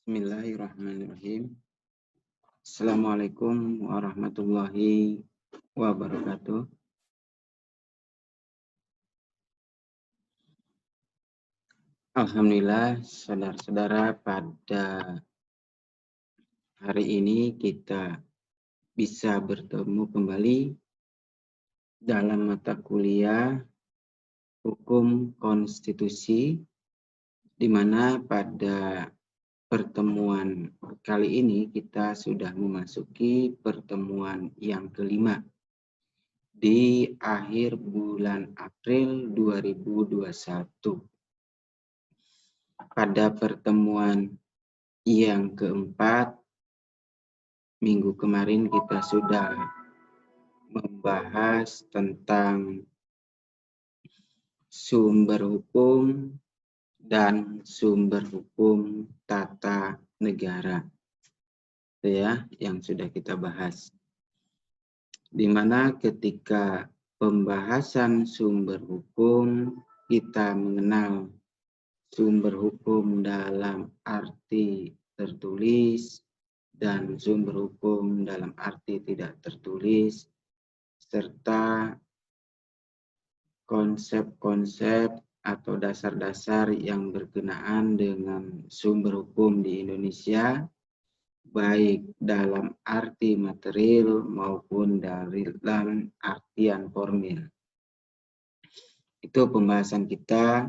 Bismillahirrahmanirrahim. Assalamualaikum warahmatullahi wabarakatuh. Alhamdulillah, saudara-saudara, pada hari ini kita bisa bertemu kembali dalam mata kuliah Hukum Konstitusi, di mana pada pertemuan kali ini kita sudah memasuki pertemuan yang kelima di akhir bulan April 2021. Pada pertemuan yang keempat, minggu kemarin kita sudah membahas tentang sumber hukum dan sumber hukum tata negara, itu ya yang sudah kita bahas. Di mana ketika pembahasan sumber hukum, kita mengenal sumber hukum dalam arti tertulis dan sumber hukum dalam arti tidak tertulis, serta konsep-konsep atau dasar-dasar yang berkenaan dengan sumber hukum di Indonesia, baik dalam arti material maupun dalam artian formil. Itu pembahasan kita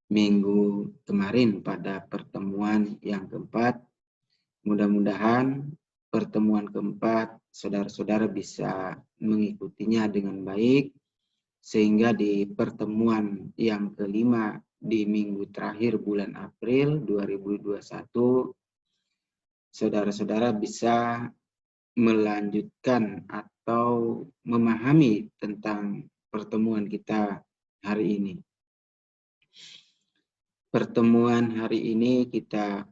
minggu kemarin pada pertemuan yang keempat. Mudah-mudahan pertemuan keempat saudara-saudara bisa mengikutinya dengan baik, sehingga di pertemuan yang kelima di minggu terakhir bulan April 2021, saudara-saudara bisa melanjutkan atau memahami tentang pertemuan kita hari ini. Pertemuan hari ini kita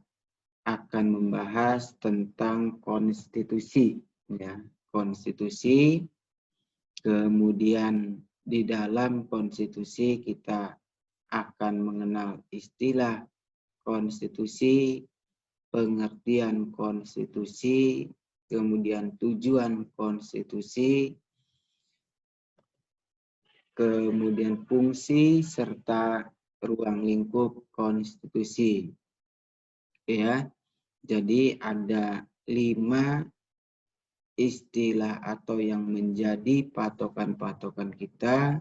akan membahas tentang konstitusi, ya, konstitusi. Kemudian di dalam konstitusi kita akan mengenal istilah konstitusi, pengertian konstitusi, kemudian tujuan konstitusi, kemudian fungsi serta ruang lingkup konstitusi. Ya, jadi ada 5 istilah atau yang menjadi patokan-patokan kita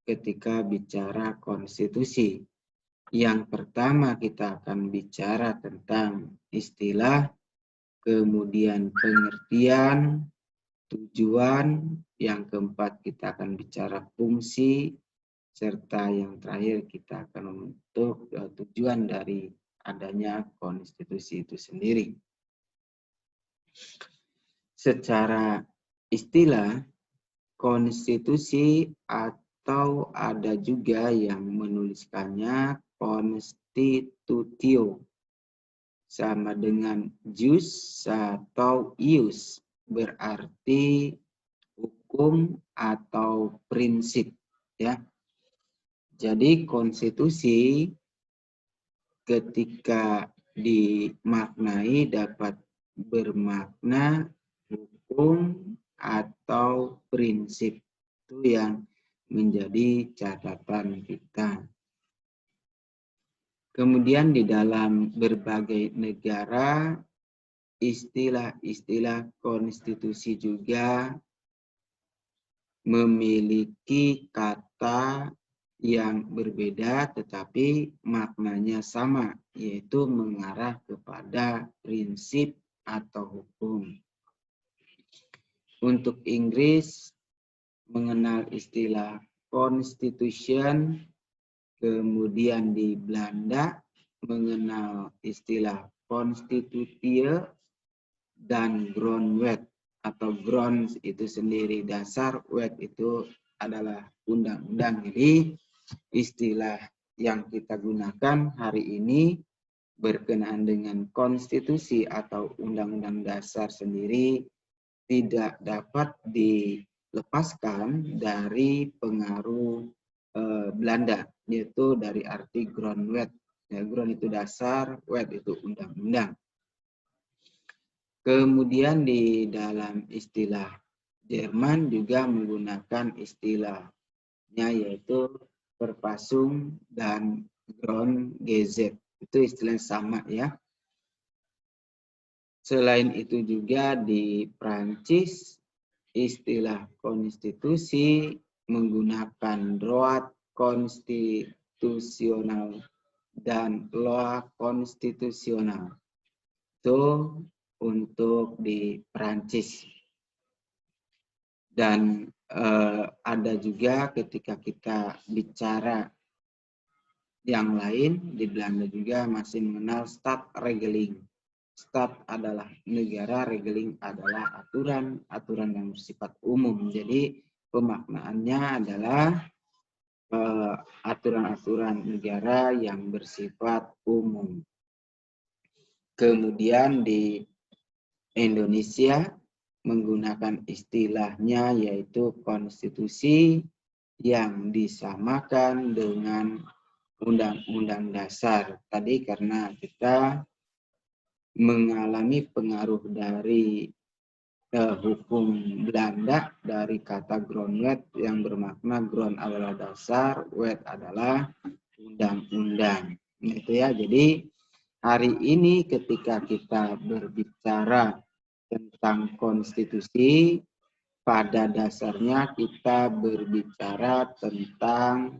ketika bicara konstitusi. Yang pertama kita akan bicara tentang istilah, kemudian pengertian, tujuan, yang keempat kita akan bicara fungsi, serta yang terakhir kita akan membentuk tujuan dari adanya konstitusi itu sendiri. Secara istilah, konstitusi atau ada juga yang menuliskannya konstitutio, sama dengan jus atau ius, berarti hukum atau prinsip, ya. Jadi konstitusi ketika dimaknai dapat bermakna hukum atau prinsip. Itu yang menjadi catatan kita. Kemudian di dalam berbagai negara, istilah-istilah konstitusi juga memiliki kata yang berbeda tetapi maknanya sama, yaitu mengarah kepada prinsip atau hukum. Untuk Inggris mengenal istilah constitution, kemudian di Belanda mengenal istilah constitutie dan grondwet atau grounds itu sendiri dasar, wet itu adalah undang-undang. Jadi istilah yang kita gunakan hari ini berkenaan dengan konstitusi atau undang-undang dasar sendiri tidak dapat dilepaskan dari pengaruh Belanda, yaitu dari arti grondwet, Ya, Grund itu dasar, Wet itu undang-undang. Kemudian di dalam istilah Jerman juga menggunakan istilahnya yaitu Verfassung dan Grundgesetz. Itu istilah sama ya. Selain itu juga di Prancis istilah konstitusi menggunakan droit konstitusional dan loi konstitusional. Itu untuk di Prancis. Dan ada juga ketika kita bicara yang lain, di Belanda juga masih mengenal Stadregeling. Stad adalah negara, regeling adalah aturan yang bersifat umum. Jadi pemaknaannya adalah aturan-aturan negara yang bersifat umum. Kemudian di Indonesia menggunakan istilahnya yaitu konstitusi yang disamakan dengan Undang-Undang Dasar. Tadi karena kita mengalami pengaruh dari hukum Belanda dari kata grondwet yang bermakna grond adalah dasar, wet adalah undang-undang. Itu ya. Jadi hari ini ketika kita berbicara tentang konstitusi, pada dasarnya kita berbicara tentang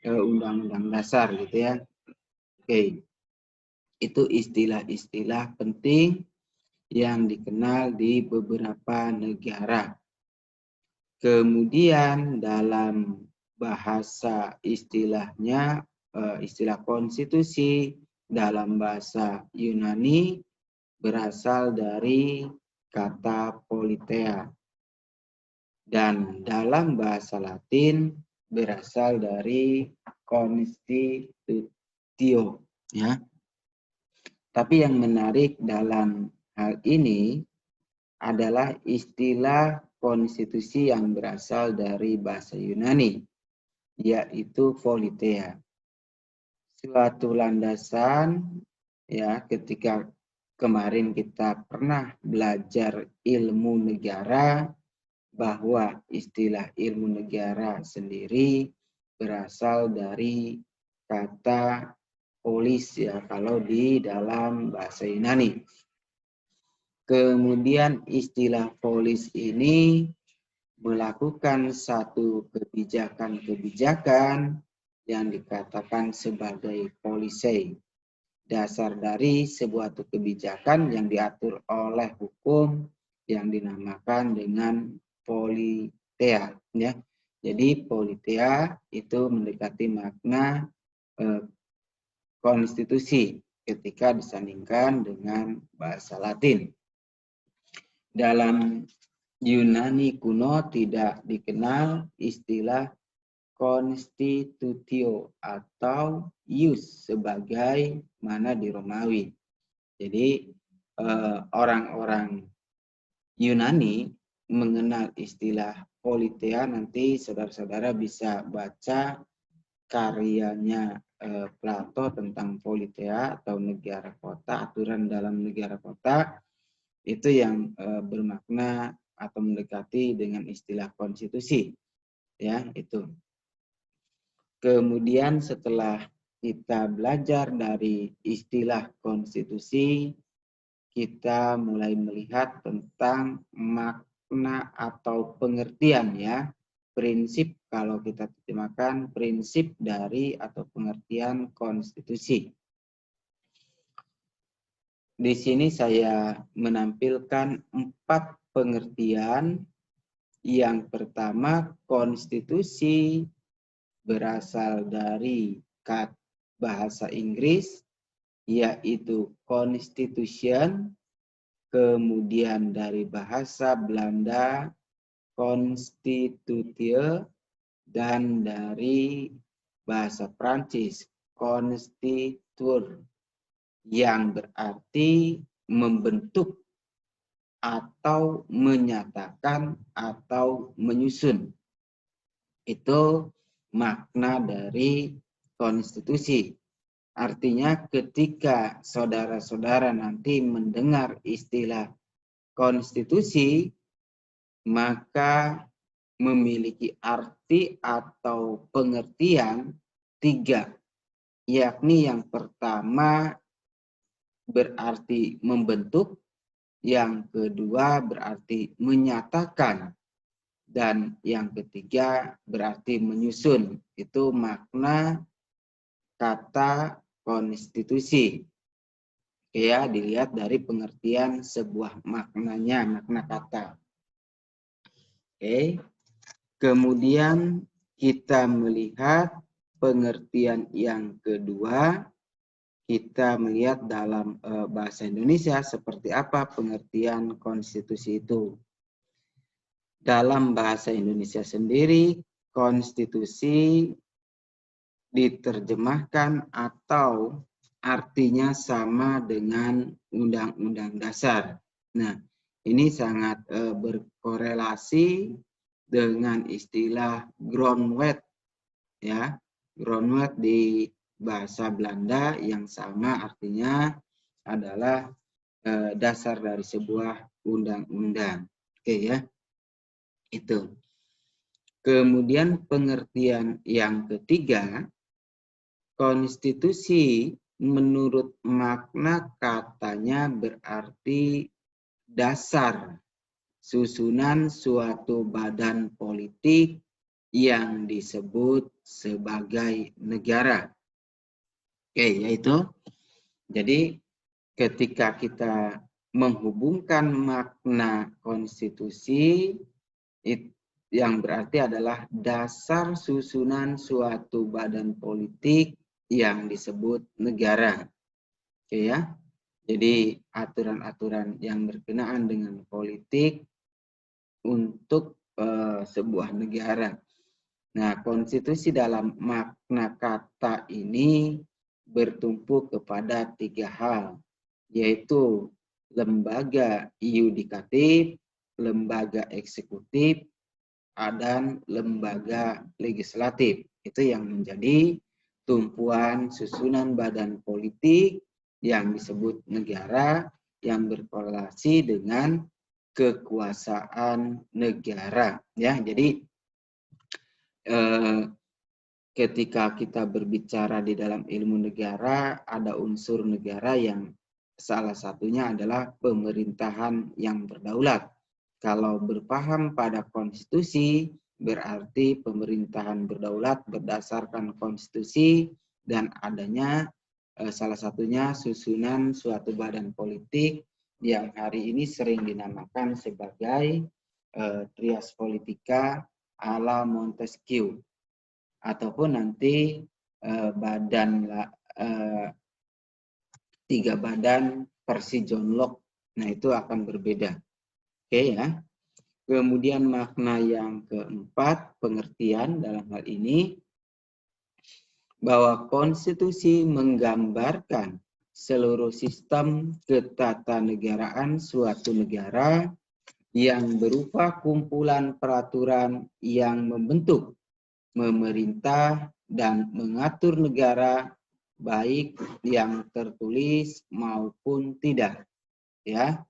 undang-undang dasar gitu ya. Oke. Itu istilah-istilah penting yang dikenal di beberapa negara. Kemudian dalam bahasa istilahnya, istilah konstitusi dalam bahasa Yunani berasal dari kata politeia. Dan dalam bahasa Latin berasal dari constitutio. Ya. Tapi yang menarik dalam hal ini adalah istilah konstitusi yang berasal dari bahasa Yunani, yaitu politeia. Suatu landasan ya ketika kemarin kita pernah belajar ilmu negara bahwa istilah ilmu negara sendiri berasal dari kata polis ya kalau di dalam bahasa Yunani. Kemudian istilah polis ini melakukan satu kebijakan-kebijakan yang dikatakan sebagai polisei. Dasar dari sebuah kebijakan yang diatur oleh hukum yang dinamakan dengan politeia. Ya. Jadi politeia itu mendekati makna konstitusi ketika disandingkan dengan bahasa Latin. Dalam Yunani kuno tidak dikenal istilah constitutio atau ius sebagai mana di Romawi. Jadi orang-orang Yunani mengenal istilah politeia, nanti saudara-saudara bisa baca karyanya Plato tentang politeia atau negara kota, aturan dalam negara kota, itu yang bermakna atau mendekati dengan istilah konstitusi. Ya, itu. Kemudian setelah kita belajar dari istilah konstitusi, kita mulai melihat tentang makna atau pengertian ya. Prinsip kalau kita terjemahkan prinsip dari atau pengertian konstitusi. Di sini saya menampilkan 4 pengertian. Yang pertama, konstitusi berasal dari bahasa Inggris, yaitu constitution, kemudian dari bahasa Belanda, constitutie, dan dari bahasa Prancis, constituer, yang berarti membentuk atau menyatakan atau menyusun. Itu makna dari konstitusi. Artinya ketika saudara-saudara nanti mendengar istilah konstitusi, maka memiliki arti atau pengertian tiga, yakni yang pertama berarti membentuk, yang kedua berarti menyatakan, dan yang ketiga berarti menyusun. Itu makna kata konstitusi. Ya, dilihat dari pengertian sebuah maknanya, makna kata. Oke. Kemudian kita melihat pengertian yang kedua, kita melihat dalam bahasa Indonesia seperti apa pengertian konstitusi itu. Dalam bahasa Indonesia sendiri, konstitusi diterjemahkan atau artinya sama dengan undang-undang dasar. Nah, ini sangat berkorelasi dengan istilah grondwet, ya. Grondwet di bahasa Belanda yang sama artinya adalah dasar dari sebuah undang-undang. Oke ya, itu. Kemudian pengertian yang ketiga, konstitusi menurut makna katanya berarti dasar susunan suatu badan politik yang disebut sebagai negara. Oke, yaitu jadi ketika kita menghubungkan makna konstitusi yang berarti adalah dasar susunan suatu badan politik yang disebut negara. Oke ya. Jadi aturan-aturan yang berkenaan dengan politik untuk sebuah negara. Nah, konstitusi dalam makna kata ini bertumpu kepada tiga hal, yaitu lembaga yudikatif, lembaga eksekutif, dan lembaga legislatif. Itu yang menjadi tumpuan susunan badan politik yang disebut negara yang berkorelasi dengan kekuasaan negara. Ya, jadi ketika kita berbicara di dalam ilmu negara, ada unsur negara yang salah satunya adalah pemerintahan yang berdaulat. Kalau berpaham pada konstitusi, berarti pemerintahan berdaulat berdasarkan konstitusi dan adanya salah satunya susunan suatu badan politik yang hari ini sering dinamakan sebagai trias politika ala Montesquieu, ataupun nanti tiga badan versi John Locke. Nah, itu akan berbeda. Oke ya. Kemudian makna yang keempat, pengertian dalam hal ini, bahwa konstitusi menggambarkan seluruh sistem ketatanegaraan suatu negara yang berupa kumpulan peraturan yang membentuk, memerintah, dan mengatur negara, baik yang tertulis maupun tidak. Ya.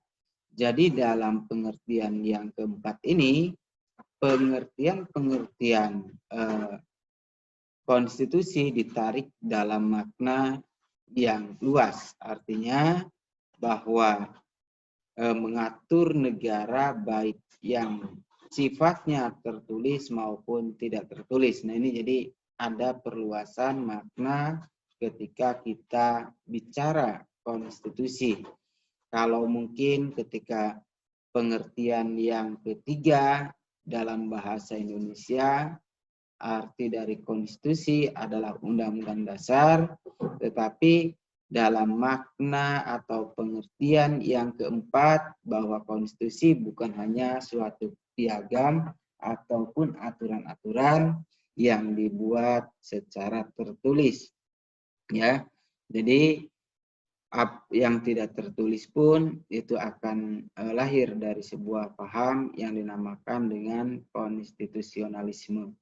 Jadi dalam pengertian yang keempat ini, pengertian konstitusi ditarik dalam makna yang luas. Artinya bahwa mengatur negara baik yang sifatnya tertulis maupun tidak tertulis. Nah, ini jadi ada perluasan makna ketika kita bicara konstitusi. Kalau mungkin ketika pengertian yang ketiga dalam bahasa Indonesia, arti dari konstitusi adalah undang-undang dasar, tetapi dalam makna atau pengertian yang keempat, bahwa konstitusi bukan hanya suatu piagam ataupun aturan-aturan yang dibuat secara tertulis. Ya, jadi yang tidak tertulis pun itu akan lahir dari sebuah paham yang dinamakan dengan konstitusionalisme.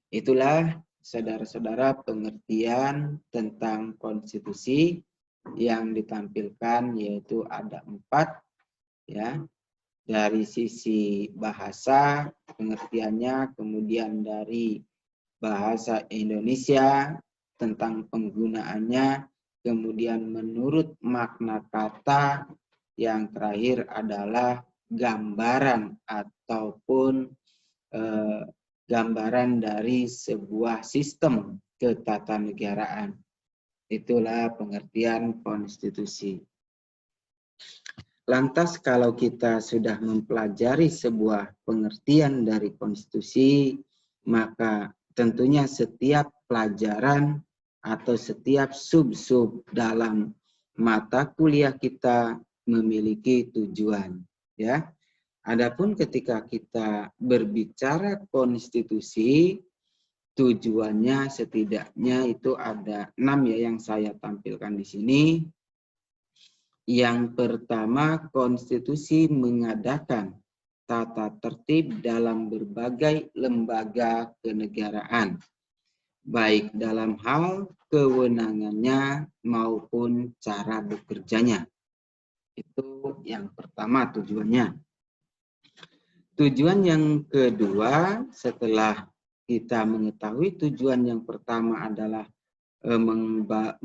Itulah saudara-saudara, pengertian tentang konstitusi yang ditampilkan yaitu ada 4 ya. Dari sisi bahasa pengertiannya, kemudian dari bahasa Indonesia tentang penggunaannya, kemudian menurut makna kata, yang terakhir adalah gambaran ataupun gambaran dari sebuah sistem ketatanegaraan. Itulah pengertian konstitusi. Lantas kalau kita sudah mempelajari sebuah pengertian dari konstitusi, maka tentunya setiap pelajaran atau setiap sub-sub dalam mata kuliah kita memiliki tujuan, ya. Adapun ketika kita berbicara konstitusi, tujuannya setidaknya itu ada 6 ya yang saya tampilkan di sini. Yang pertama, konstitusi mengadakan tata tertib dalam berbagai lembaga kenegaraan, baik dalam hal kewenangannya maupun cara bekerjanya. Itu yang pertama tujuannya. Tujuan yang kedua, setelah kita mengetahui tujuan yang pertama adalah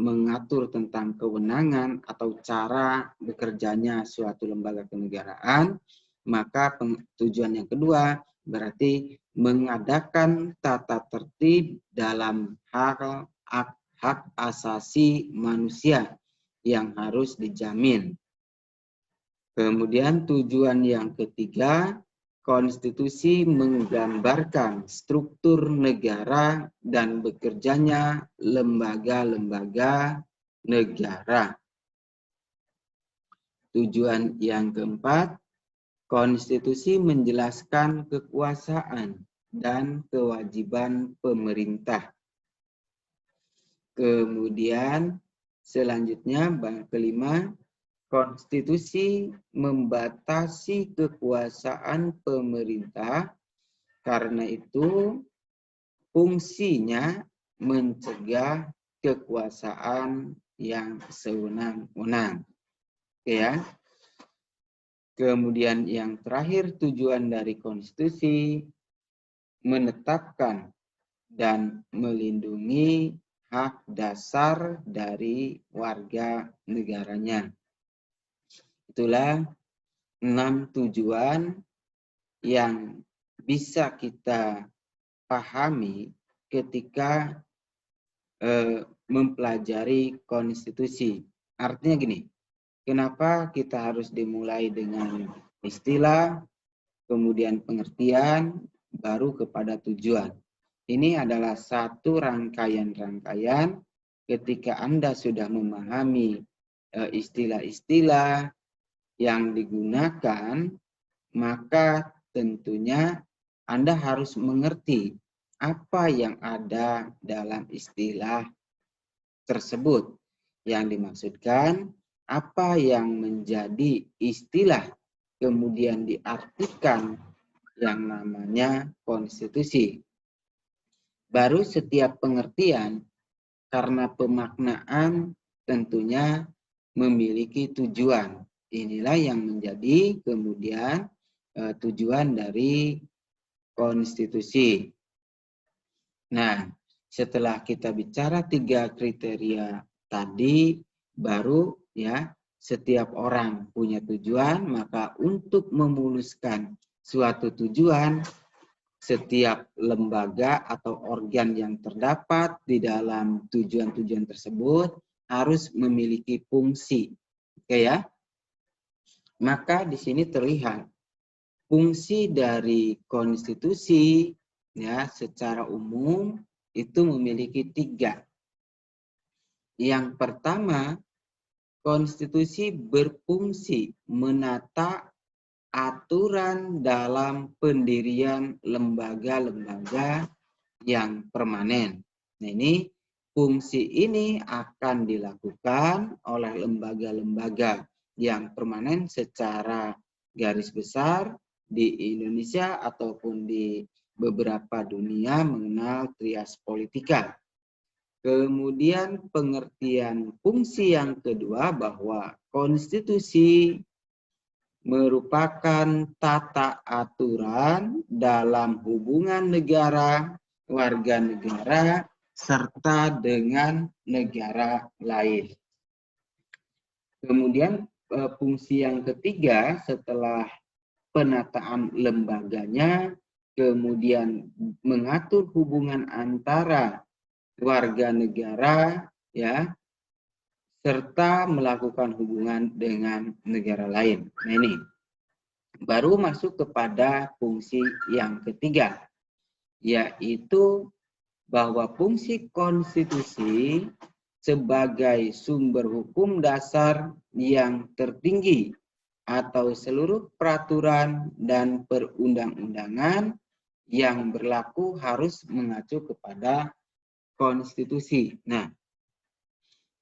mengatur tentang kewenangan atau cara bekerjanya suatu lembaga kenegaraan, maka tujuan yang kedua berarti mengadakan tata tertib dalam hak asasi manusia yang harus dijamin. Kemudian tujuan yang ketiga, konstitusi menggambarkan struktur negara dan bekerjanya lembaga-lembaga negara. Tujuan yang keempat, konstitusi menjelaskan kekuasaan dan kewajiban pemerintah. Kemudian selanjutnya kelima, konstitusi membatasi kekuasaan pemerintah, karena itu fungsinya mencegah kekuasaan yang sewenang-wenang. Ya. Kemudian yang terakhir, tujuan dari konstitusi menetapkan dan melindungi hak dasar dari warga negaranya. Itulah 6 tujuan yang bisa kita pahami ketika mempelajari konstitusi. Artinya gini, kenapa kita harus dimulai dengan istilah, kemudian pengertian, baru kepada tujuan. Ini adalah satu rangkaian-rangkaian ketika Anda sudah memahami istilah-istilah yang digunakan, maka tentunya Anda harus mengerti apa yang ada dalam istilah tersebut. Yang dimaksudkan, apa yang menjadi istilah kemudian diartikan yang namanya konstitusi. Baru setiap pengertian, karena pemaknaan tentunya memiliki tujuan. Inilah yang menjadi kemudian tujuan dari konstitusi. Nah, setelah kita bicara 3 kriteria tadi, baru ya setiap orang punya tujuan, maka untuk memuluskan suatu tujuan, setiap lembaga atau organ yang terdapat di dalam tujuan-tujuan tersebut harus memiliki fungsi. Oke ya? Maka di sini terlihat fungsi dari konstitusi ya secara umum itu memiliki 3. Yang pertama, konstitusi berfungsi menata aturan dalam pendirian lembaga-lembaga yang permanen. Nah, ini fungsi ini akan dilakukan oleh lembaga-lembaga yang permanen secara garis besar di Indonesia ataupun di beberapa dunia mengenal trias politika. Kemudian pengertian fungsi yang kedua bahwa konstitusi merupakan tata aturan dalam hubungan negara, warga negara, serta dengan negara lain. Kemudian fungsi yang ketiga setelah penataan lembaganya, kemudian mengatur hubungan antara warga negara, ya, serta melakukan hubungan dengan negara lain. Nah, ini baru masuk kepada fungsi yang ketiga, yaitu bahwa fungsi konstitusi sebagai sumber hukum dasar yang tertinggi atau seluruh peraturan dan perundang-undangan yang berlaku harus mengacu kepada konstitusi. Nah,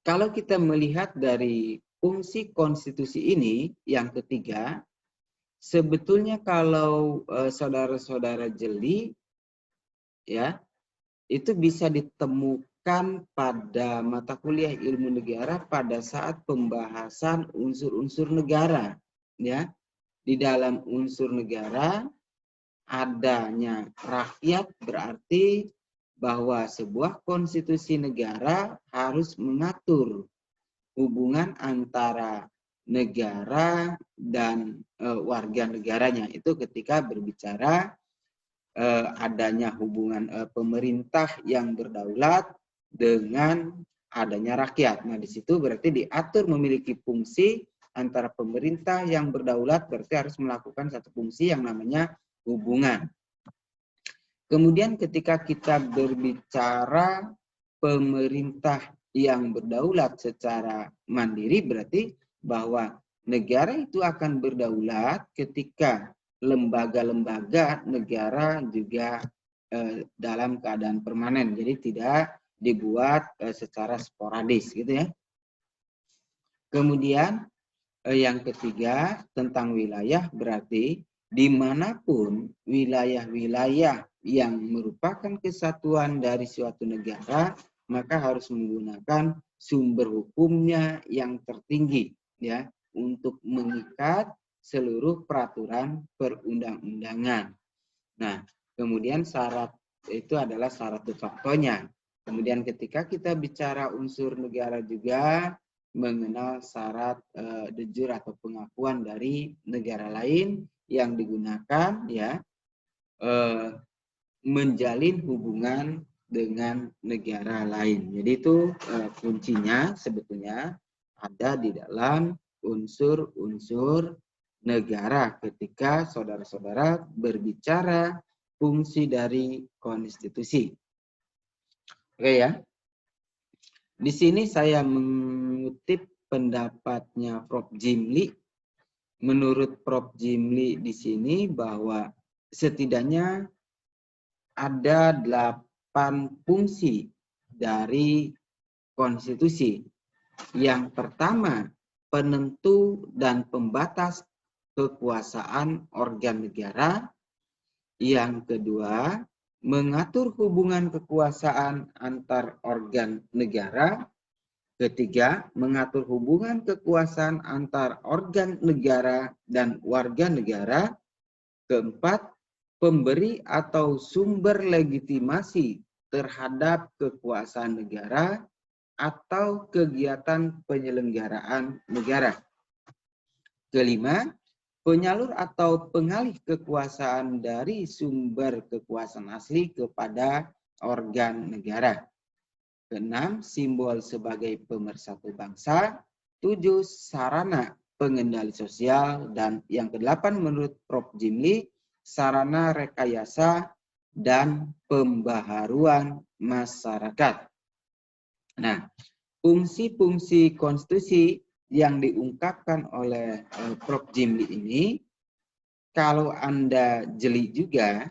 kalau kita melihat dari fungsi konstitusi ini yang ketiga, sebetulnya kalau saudara-saudara jeli, ya, itu bisa ditemukan pada mata kuliah ilmu negara pada saat pembahasan unsur-unsur negara, ya. Di dalam unsur negara adanya rakyat berarti bahwa sebuah konstitusi negara harus mengatur hubungan antara negara dan warga negaranya. Itu ketika berbicara adanya hubungan pemerintah yang berdaulat dengan adanya rakyat. Nah, di situ berarti diatur memiliki fungsi antara pemerintah yang berdaulat berarti harus melakukan satu fungsi yang namanya hubungan. Kemudian ketika kita berbicara pemerintah yang berdaulat secara mandiri berarti bahwa negara itu akan berdaulat ketika lembaga-lembaga negara juga dalam keadaan permanen. Jadi tidak dibuat secara sporadis gitu ya. Kemudian yang ketiga tentang wilayah berarti dimanapun wilayah-wilayah yang merupakan kesatuan dari suatu negara, maka harus menggunakan sumber hukumnya yang tertinggi, ya, untuk mengikat seluruh peraturan perundang-undangan. Nah, kemudian syarat itu adalah syarat de facto-nya. Kemudian ketika kita bicara unsur negara juga mengenal syarat de jure atau pengakuan dari negara lain yang digunakan, ya, menjalin hubungan dengan negara lain. Jadi itu kuncinya sebetulnya ada di dalam unsur-unsur negara ketika saudara-saudara berbicara fungsi dari konstitusi. Oke ya. Di sini saya mengutip pendapatnya Prof. Jimli. Menurut Prof. Jimli di sini bahwa setidaknya ada 8 fungsi dari konstitusi. Yang pertama, penentu dan pembatas kekuasaan organ negara. Yang kedua, mengatur hubungan kekuasaan antar organ negara. Ketiga, mengatur hubungan kekuasaan antar organ negara dan warga negara. Keempat, pemberi atau sumber legitimasi terhadap kekuasaan negara atau kegiatan penyelenggaraan negara. Kelima, penyalur atau pengalih kekuasaan dari sumber kekuasaan asli kepada organ negara. Keenam, simbol sebagai pemersatu bangsa. 7, sarana pengendali sosial. Dan yang kedelapan menurut Prof. Jimli, sarana rekayasa dan pembaharuan masyarakat. Nah, fungsi-fungsi konstitusi yang diungkapkan oleh Prof. Jimli ini, kalau Anda jeli juga,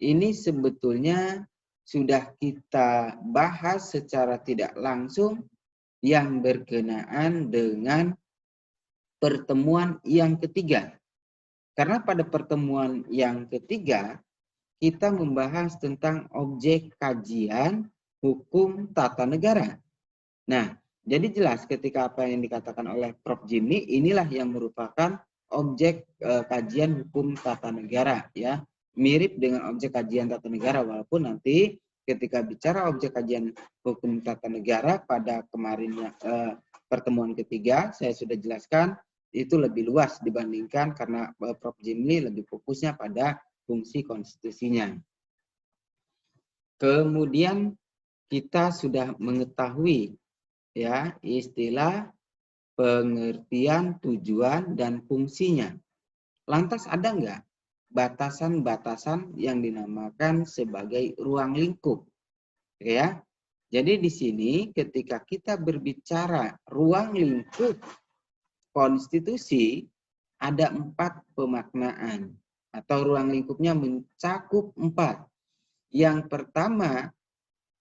ini sebetulnya sudah kita bahas secara tidak langsung yang berkenaan dengan pertemuan yang ketiga. Karena pada pertemuan yang ketiga, kita membahas tentang objek kajian hukum tata negara. Nah, jadi jelas ketika apa yang dikatakan oleh Prof. Jimmy, inilah yang merupakan objek kajian hukum tata negara, ya. Mirip dengan objek kajian tata negara, walaupun nanti ketika bicara objek kajian hukum tata negara pada kemarin pertemuan ketiga, saya sudah jelaskan itu lebih luas dibandingkan karena Prof. Jimmy lebih fokusnya pada fungsi konstitusinya. Kemudian kita sudah mengetahui ya istilah, pengertian, tujuan, dan fungsinya. Lantas ada nggak batasan-batasan yang dinamakan sebagai ruang lingkup? Ya, jadi di sini ketika kita berbicara ruang lingkup konstitusi, ada 4 pemaknaan atau ruang lingkupnya mencakup 4. Yang pertama,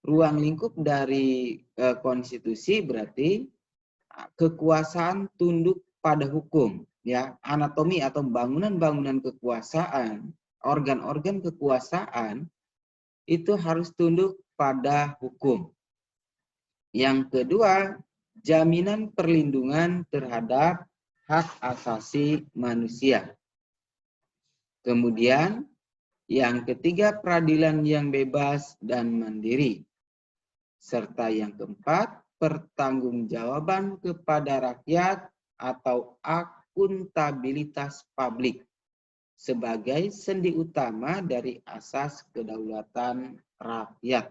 ruang lingkup dari konstitusi berarti kekuasaan tunduk pada hukum, ya. Anatomi atau bangunan-bangunan kekuasaan, organ-organ kekuasaan itu harus tunduk pada hukum. Yang kedua, jaminan perlindungan terhadap hak asasi manusia. Kemudian, yang ketiga, peradilan yang bebas dan mandiri. Serta yang keempat, pertanggungjawaban kepada rakyat atau akuntabilitas publik sebagai sendi utama dari asas kedaulatan rakyat.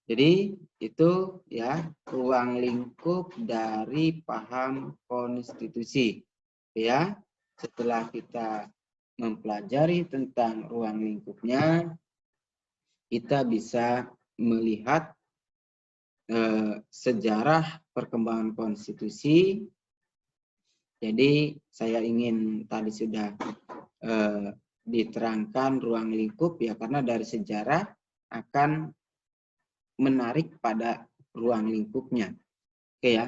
Jadi itu ya ruang lingkup dari paham konstitusi. Ya, setelah kita mempelajari tentang ruang lingkupnya, kita bisa melihat sejarah perkembangan konstitusi. Jadi saya ingin tadi sudah diterangkan ruang lingkup ya, karena dari sejarah akan menarik pada ruang lingkupnya. Oke ya.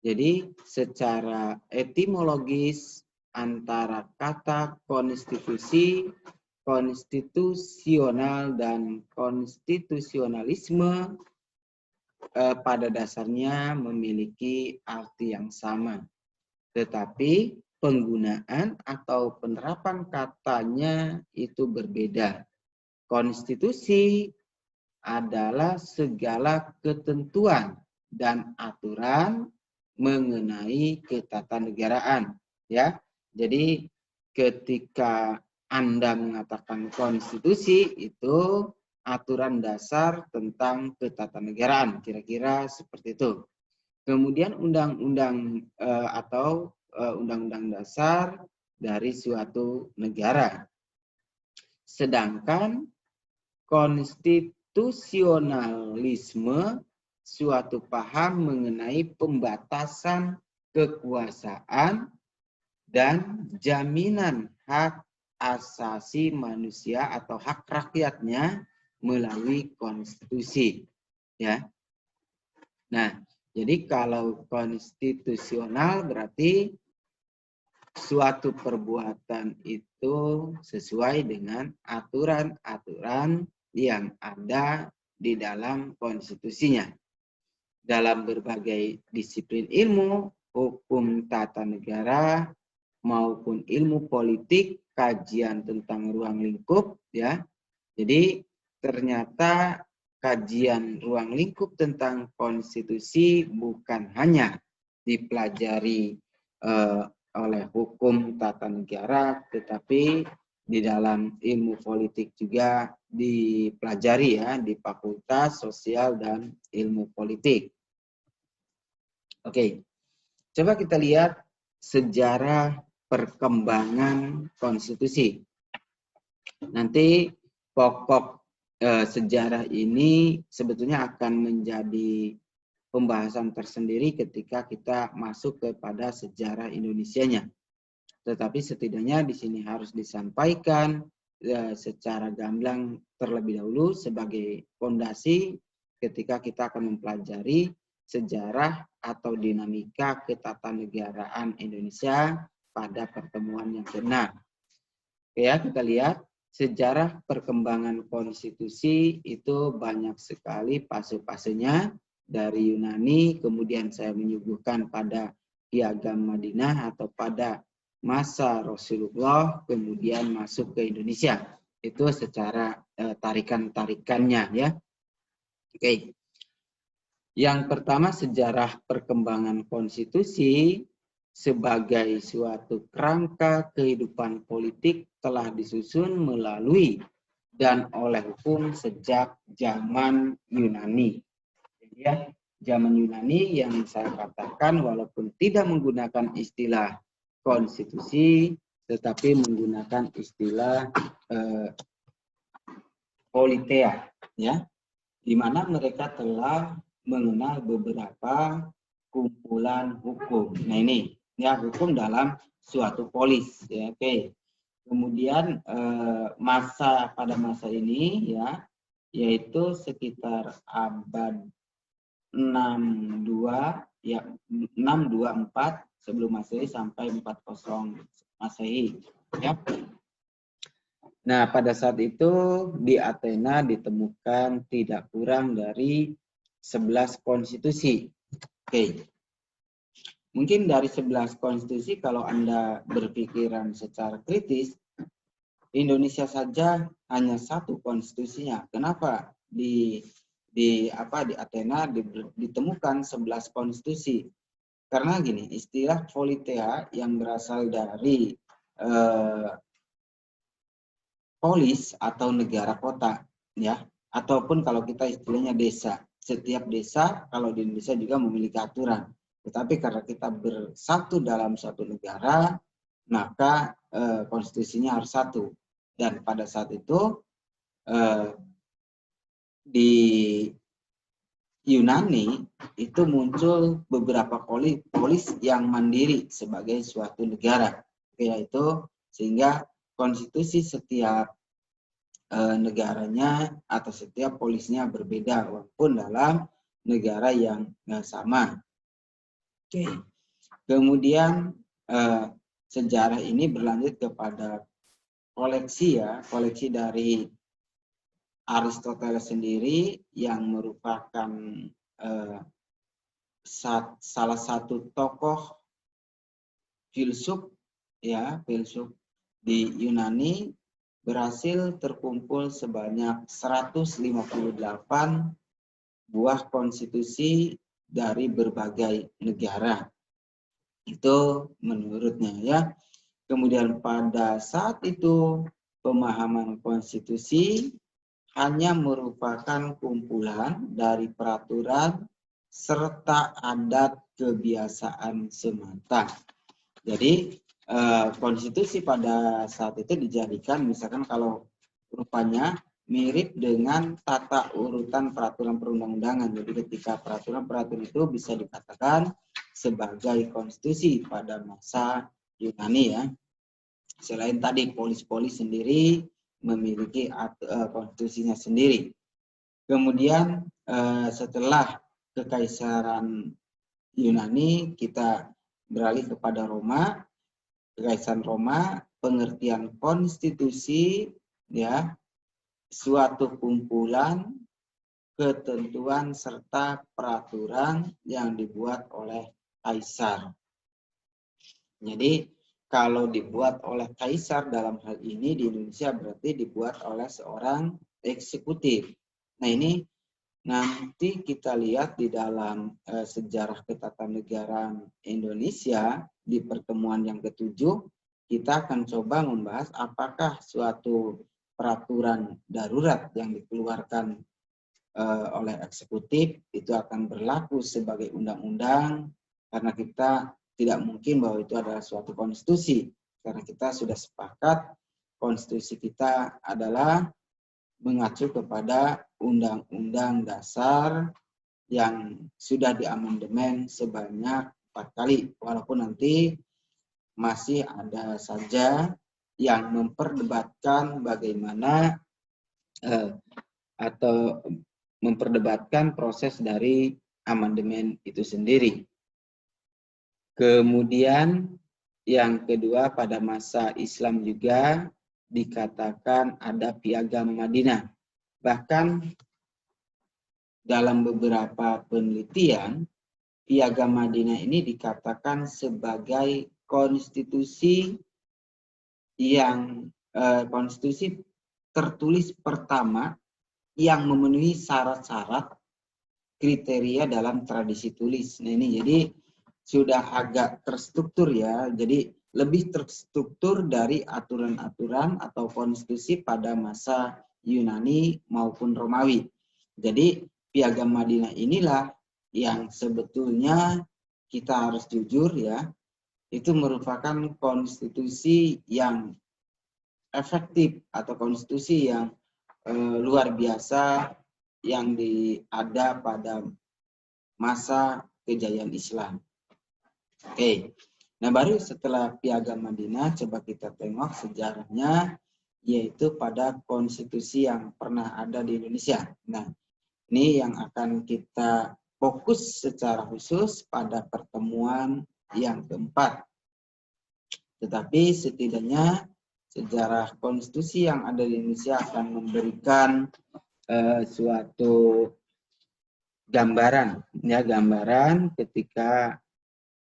Jadi secara etimologis antara kata konstitusi, konstitusional, dan konstitusionalisme pada dasarnya memiliki arti yang sama. Tetapi penggunaan atau penerapan katanya itu berbeda. Konstitusi adalah segala ketentuan dan aturan mengenai ketatanegaraan, ya. Jadi ketika Anda mengatakan konstitusi itu aturan dasar tentang ketatanegaraan, kira-kira seperti itu. Kemudian undang-undang atau undang-undang dasar dari suatu negara. Sedangkan konstitusionalisme suatu paham mengenai pembatasan kekuasaan dan jaminan hak asasi manusia atau hak rakyatnya melalui konstitusi, ya. Nah, jadi kalau konstitusional berarti suatu perbuatan itu sesuai dengan aturan-aturan yang ada di dalam konstitusinya. Dalam berbagai disiplin ilmu, hukum tata negara maupun ilmu politik, kajian tentang ruang lingkup, ya. Jadi ternyata kajian ruang lingkup tentang konstitusi bukan hanya dipelajari oleh hukum tata negara, tetapi di dalam ilmu politik juga dipelajari ya di Fakultas Sosial dan Ilmu Politik. Oke, coba kita lihat sejarah perkembangan konstitusi. Nanti pokok sejarah ini sebetulnya akan menjadi pembahasan tersendiri ketika kita masuk kepada sejarah Indonesianya. Tetapi setidaknya di sini harus disampaikan secara gamblang terlebih dahulu sebagai fondasi ketika kita akan mempelajari sejarah atau dinamika ketatanegaraan Indonesia pada pertemuan yang ke-6. Ya, kita lihat sejarah perkembangan konstitusi itu banyak sekali fase-fasenya dari Yunani, kemudian saya menyuguhkan pada Piagam Madinah atau pada masa Rasulullah, kemudian masuk ke Indonesia. Itu secara tarikan-tarikannya ya. Oke. Yang pertama, sejarah perkembangan konstitusi sebagai suatu kerangka kehidupan politik telah disusun melalui dan oleh hukum sejak zaman Yunani. Jadi ya, zaman Yunani yang saya katakan walaupun tidak menggunakan istilah konstitusi, tetapi menggunakan istilah politeia, ya, di mana mereka telah mengenal beberapa kumpulan hukum. Nah ini ya, hukum dalam suatu polis, ya. Oke. Kemudian pada masa ini ya, yaitu sekitar abad 62 ya, 624 sebelum Masehi sampai 40 Masehi ya. Nah, pada saat itu di Athena ditemukan tidak kurang dari 11 konstitusi. Oke. Mungkin dari 11 konstitusi kalau Anda berpikiran secara kritis, Indonesia saja hanya satu konstitusinya. Kenapa di Athena ditemukan 11 konstitusi? Karena gini, istilah politeia yang berasal dari polis atau negara kota ya, ataupun kalau kita istilahnya desa. Setiap desa kalau di Indonesia juga memiliki aturan. Tetapi karena kita bersatu dalam suatu negara, maka konstitusinya harus satu. Dan pada saat itu di Yunani itu muncul beberapa polis yang mandiri sebagai suatu negara, yaitu sehingga konstitusi setiap negaranya atau setiap polisnya berbeda walaupun dalam negara yang sama. Oke. Kemudian sejarah ini berlanjut kepada koleksi dari Aristoteles sendiri yang merupakan salah satu tokoh filsuf di Yunani, berhasil terkumpul sebanyak 158 buah konstitusi dari berbagai negara. Itu menurutnya ya. Kemudian pada saat itu pemahaman konstitusi hanya merupakan kumpulan dari peraturan serta adat kebiasaan semata. Jadi konstitusi pada saat itu dijadikan, misalkan kalau rupanya mirip dengan tata urutan peraturan perundang-undangan. Jadi ketika peraturan-peraturan itu bisa dikatakan sebagai konstitusi pada masa Yunani ya. Selain tadi polis-polis sendiri memiliki konstitusinya sendiri. Kemudian setelah kekaisaran Yunani kita beralih kepada Roma. Kekaisaran Roma, pengertian konstitusi ya, suatu kumpulan ketentuan serta peraturan yang dibuat oleh kaisar. Jadi kalau dibuat oleh kaisar dalam hal ini di Indonesia berarti dibuat oleh seorang eksekutif. Nah ini nanti kita lihat di dalam sejarah ketatanegaraan Indonesia di pertemuan yang ke-7, kita akan coba membahas apakah suatu peraturan darurat yang dikeluarkan oleh eksekutif itu akan berlaku sebagai undang-undang, karena kita tidak mungkin bahwa itu adalah suatu konstitusi, karena kita sudah sepakat konstitusi kita adalah mengacu kepada Undang-Undang Dasar yang sudah diamandemen sebanyak 4 kali. Walaupun nanti masih ada saja yang memperdebatkan bagaimana atau memperdebatkan proses dari amandemen itu sendiri. Kemudian yang kedua pada masa Islam juga dikatakan ada Piagam Madinah. Bahkan dalam beberapa penelitian, Piagam Madinah ini dikatakan sebagai konstitusi yang konstitusi tertulis pertama yang memenuhi syarat-syarat kriteria dalam tradisi tulis. Nah ini jadi sudah agak terstruktur ya, jadi lebih terstruktur dari aturan-aturan atau konstitusi pada masa Yunani maupun Romawi. Jadi Piagam Madinah inilah yang sebetulnya kita harus jujur ya, itu merupakan konstitusi yang efektif atau konstitusi yang luar biasa yang ada pada masa kejayaan Islam. Oke, nah baru setelah Piagam Madinah coba kita tengok sejarahnya, yaitu pada konstitusi yang pernah ada di Indonesia. Nah ini yang akan kita fokus secara khusus pada pertemuan yang keempat. Tetapi setidaknya sejarah konstitusi yang ada di Indonesia akan memberikan suatu gambaran ketika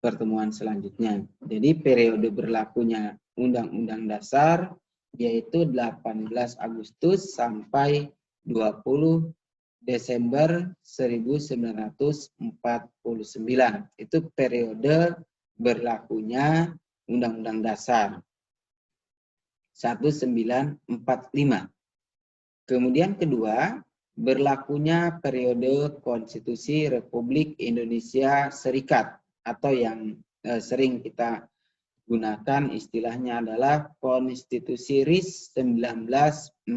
pertemuan selanjutnya. Jadi periode berlakunya Undang-Undang Dasar yaitu 18 Agustus sampai 20 Desember 1949. Itu periode berlakunya Undang-Undang Dasar 1945. Kemudian kedua, berlakunya periode Konstitusi Republik Indonesia Serikat atau yang sering kita gunakan istilahnya adalah Konstitusi RIS 1949,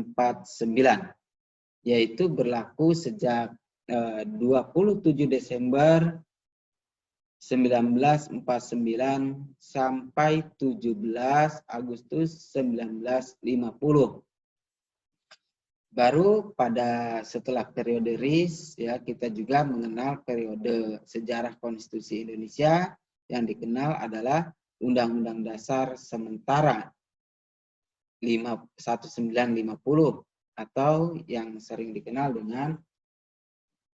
yaitu berlaku sejak 27 Desember 1949 sampai 17 Agustus 1950. Baru pada setelah periode RIS ya kita juga mengenal periode sejarah konstitusi Indonesia yang dikenal adalah Undang-Undang Dasar Sementara 1950 atau yang sering dikenal dengan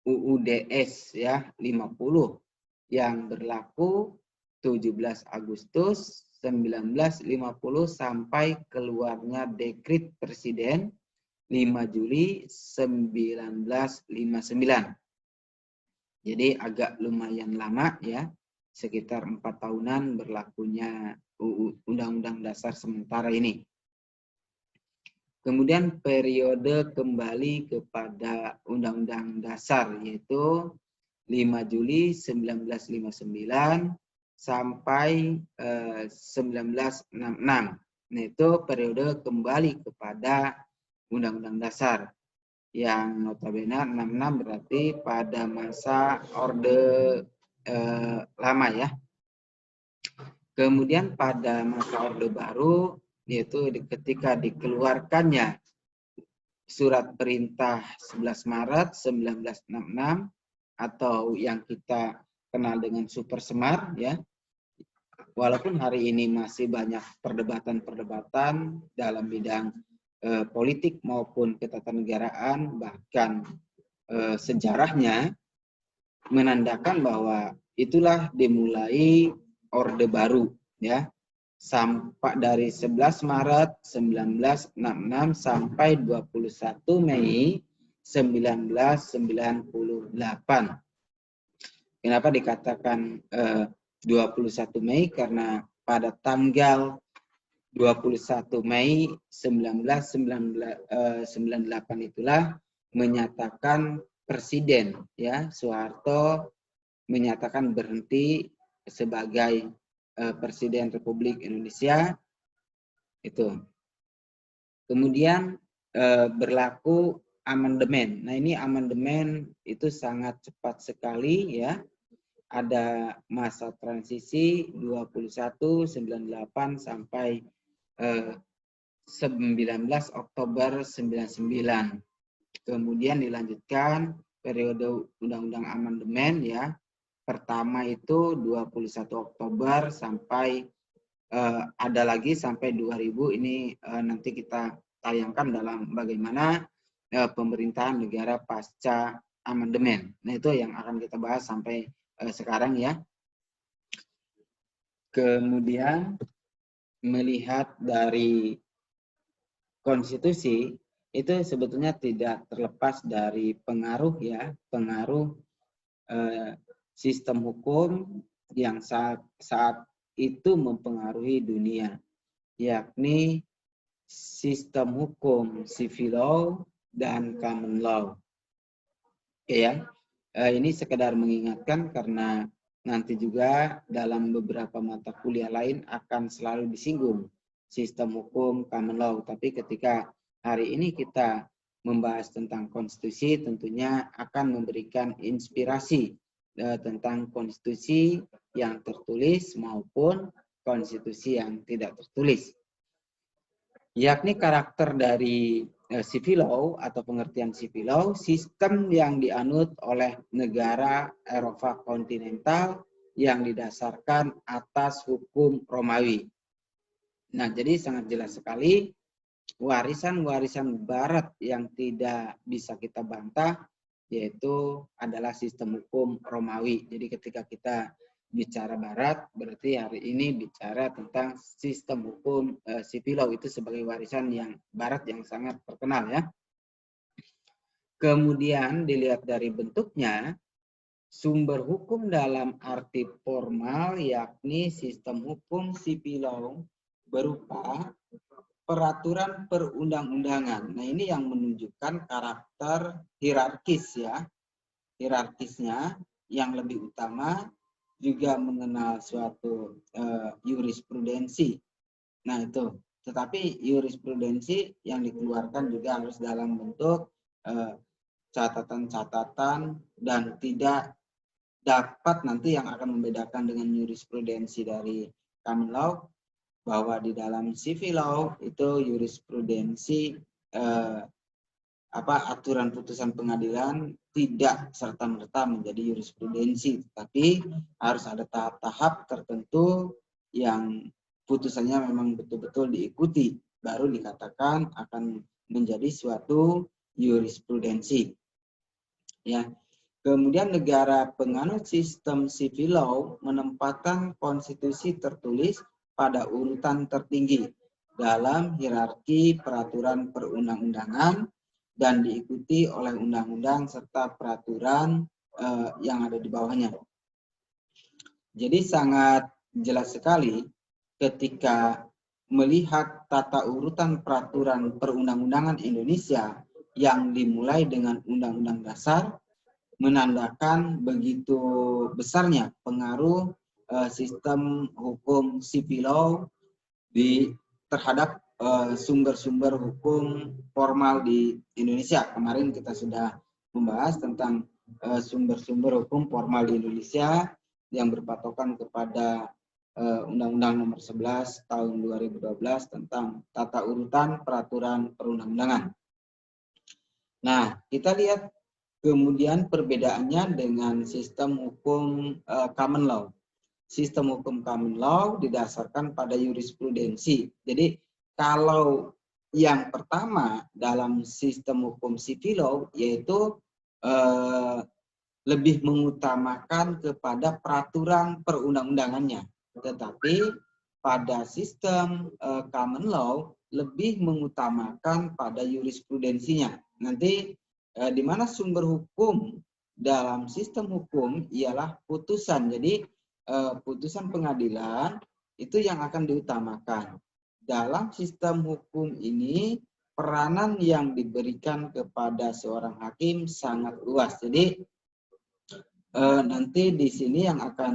UUDS ya 50 yang berlaku 17 Agustus 1950 sampai keluarnya dekret Presiden 5 Juli 1959. Jadi agak lumayan lama ya, sekitar 4 tahunan berlakunya Undang-Undang Dasar sementara ini. Kemudian periode kembali kepada Undang-Undang Dasar yaitu 5 Juli 1959 sampai 1966. Nah itu periode kembali kepada Undang-Undang Dasar yang notabene 66 berarti pada masa Orde Lama ya. Kemudian pada masa Orde Baru yaitu ketika dikeluarkannya Surat Perintah 11 Maret 1966 atau yang kita kenal dengan Super Semar ya. Walaupun hari ini masih banyak perdebatan-perdebatan dalam bidang politik maupun ketatanegaraan, bahkan sejarahnya menandakan bahwa itulah dimulai Orde Baru ya, sampai dari 11 Maret 1966 sampai 21 Mei 1998. Kenapa dikatakan 21 Mei? Karena pada tanggal 21 Mei 1998 itulah menyatakan Presiden ya Soeharto menyatakan berhenti sebagai Presiden Republik Indonesia itu. Kemudian berlaku amandemen. Nah ini amandemen itu sangat cepat sekali ya. Ada masa transisi 2198 sampai 19 Oktober 99. Kemudian dilanjutkan periode Undang-Undang Amandemen ya. Pertama itu 21 Oktober sampai ada lagi sampai 2000 ini nanti kita tayangkan dalam bagaimana pemerintahan negara pasca amandemen. Nah, itu yang akan kita bahas sampai sekarang ya. Kemudian melihat dari konstitusi itu sebetulnya tidak terlepas dari pengaruh ya, pengaruh sistem hukum yang saat itu mempengaruhi dunia, yakni sistem hukum civil law dan common law. Ya, ini sekedar mengingatkan karena nanti juga dalam beberapa mata kuliah lain akan selalu disinggung sistem hukum common law. Tapi ketika hari ini kita membahas tentang konstitusi, tentunya akan memberikan inspirasi tentang konstitusi yang tertulis maupun konstitusi yang tidak tertulis. Yakni karakter dari civil law atau pengertian civil law, sistem yang dianut oleh negara Eropa kontinental yang didasarkan atas hukum Romawi. Nah, jadi sangat jelas sekali warisan-warisan Barat yang tidak bisa kita bantah, yaitu adalah sistem hukum Romawi. Jadi ketika kita bicara Barat, berarti hari ini bicara tentang sistem hukum civil law itu sebagai warisan yang Barat yang sangat terkenal ya. Kemudian dilihat dari bentuknya, sumber hukum dalam arti formal yakni sistem hukum civil law berupa peraturan perundang-undangan. Nah, ini yang menunjukkan karakter hierarkis ya. Hierarkisnya yang lebih utama juga mengenal suatu jurisprudensi. Nah, itu. Tetapi jurisprudensi yang dikeluarkan juga harus dalam bentuk catatan-catatan dan tidak dapat nanti yang akan membedakan dengan jurisprudensi dari common law, bahwa di dalam civil law itu jurisprudensi aturan putusan pengadilan tidak serta-merta menjadi jurisprudensi, tapi harus ada tahap-tahap tertentu yang putusannya memang betul-betul diikuti, baru dikatakan akan menjadi suatu jurisprudensi. Ya. Kemudian negara penganut sistem civil law menempatkan konstitusi tertulis pada urutan tertinggi dalam hierarki peraturan perundang-undangan dan diikuti oleh undang-undang serta peraturan yang ada di bawahnya. Jadi sangat jelas sekali ketika melihat tata urutan peraturan perundang-undangan Indonesia yang dimulai dengan Undang-Undang Dasar, menandakan begitu besarnya pengaruh sistem hukum civil law terhadap sumber-sumber hukum formal di Indonesia. Kemarin kita sudah membahas tentang sumber-sumber hukum formal di Indonesia yang berpatokan kepada Undang-Undang Nomor 11 Tahun 2012 tentang tata urutan peraturan perundang-undangan. Nah, kita lihat kemudian perbedaannya dengan sistem hukum common law. Sistem hukum common law didasarkan pada jurisprudensi. Jadi kalau yang pertama dalam sistem hukum civil law yaitu lebih mengutamakan kepada peraturan perundang-undangannya. Tetapi pada sistem common law lebih mengutamakan pada jurisprudensinya. Nanti di mana sumber hukum dalam sistem hukum ialah putusan. Jadi putusan pengadilan itu yang akan diutamakan. Dalam sistem hukum ini peranan yang diberikan kepada seorang hakim sangat luas. Jadi nanti di sini yang akan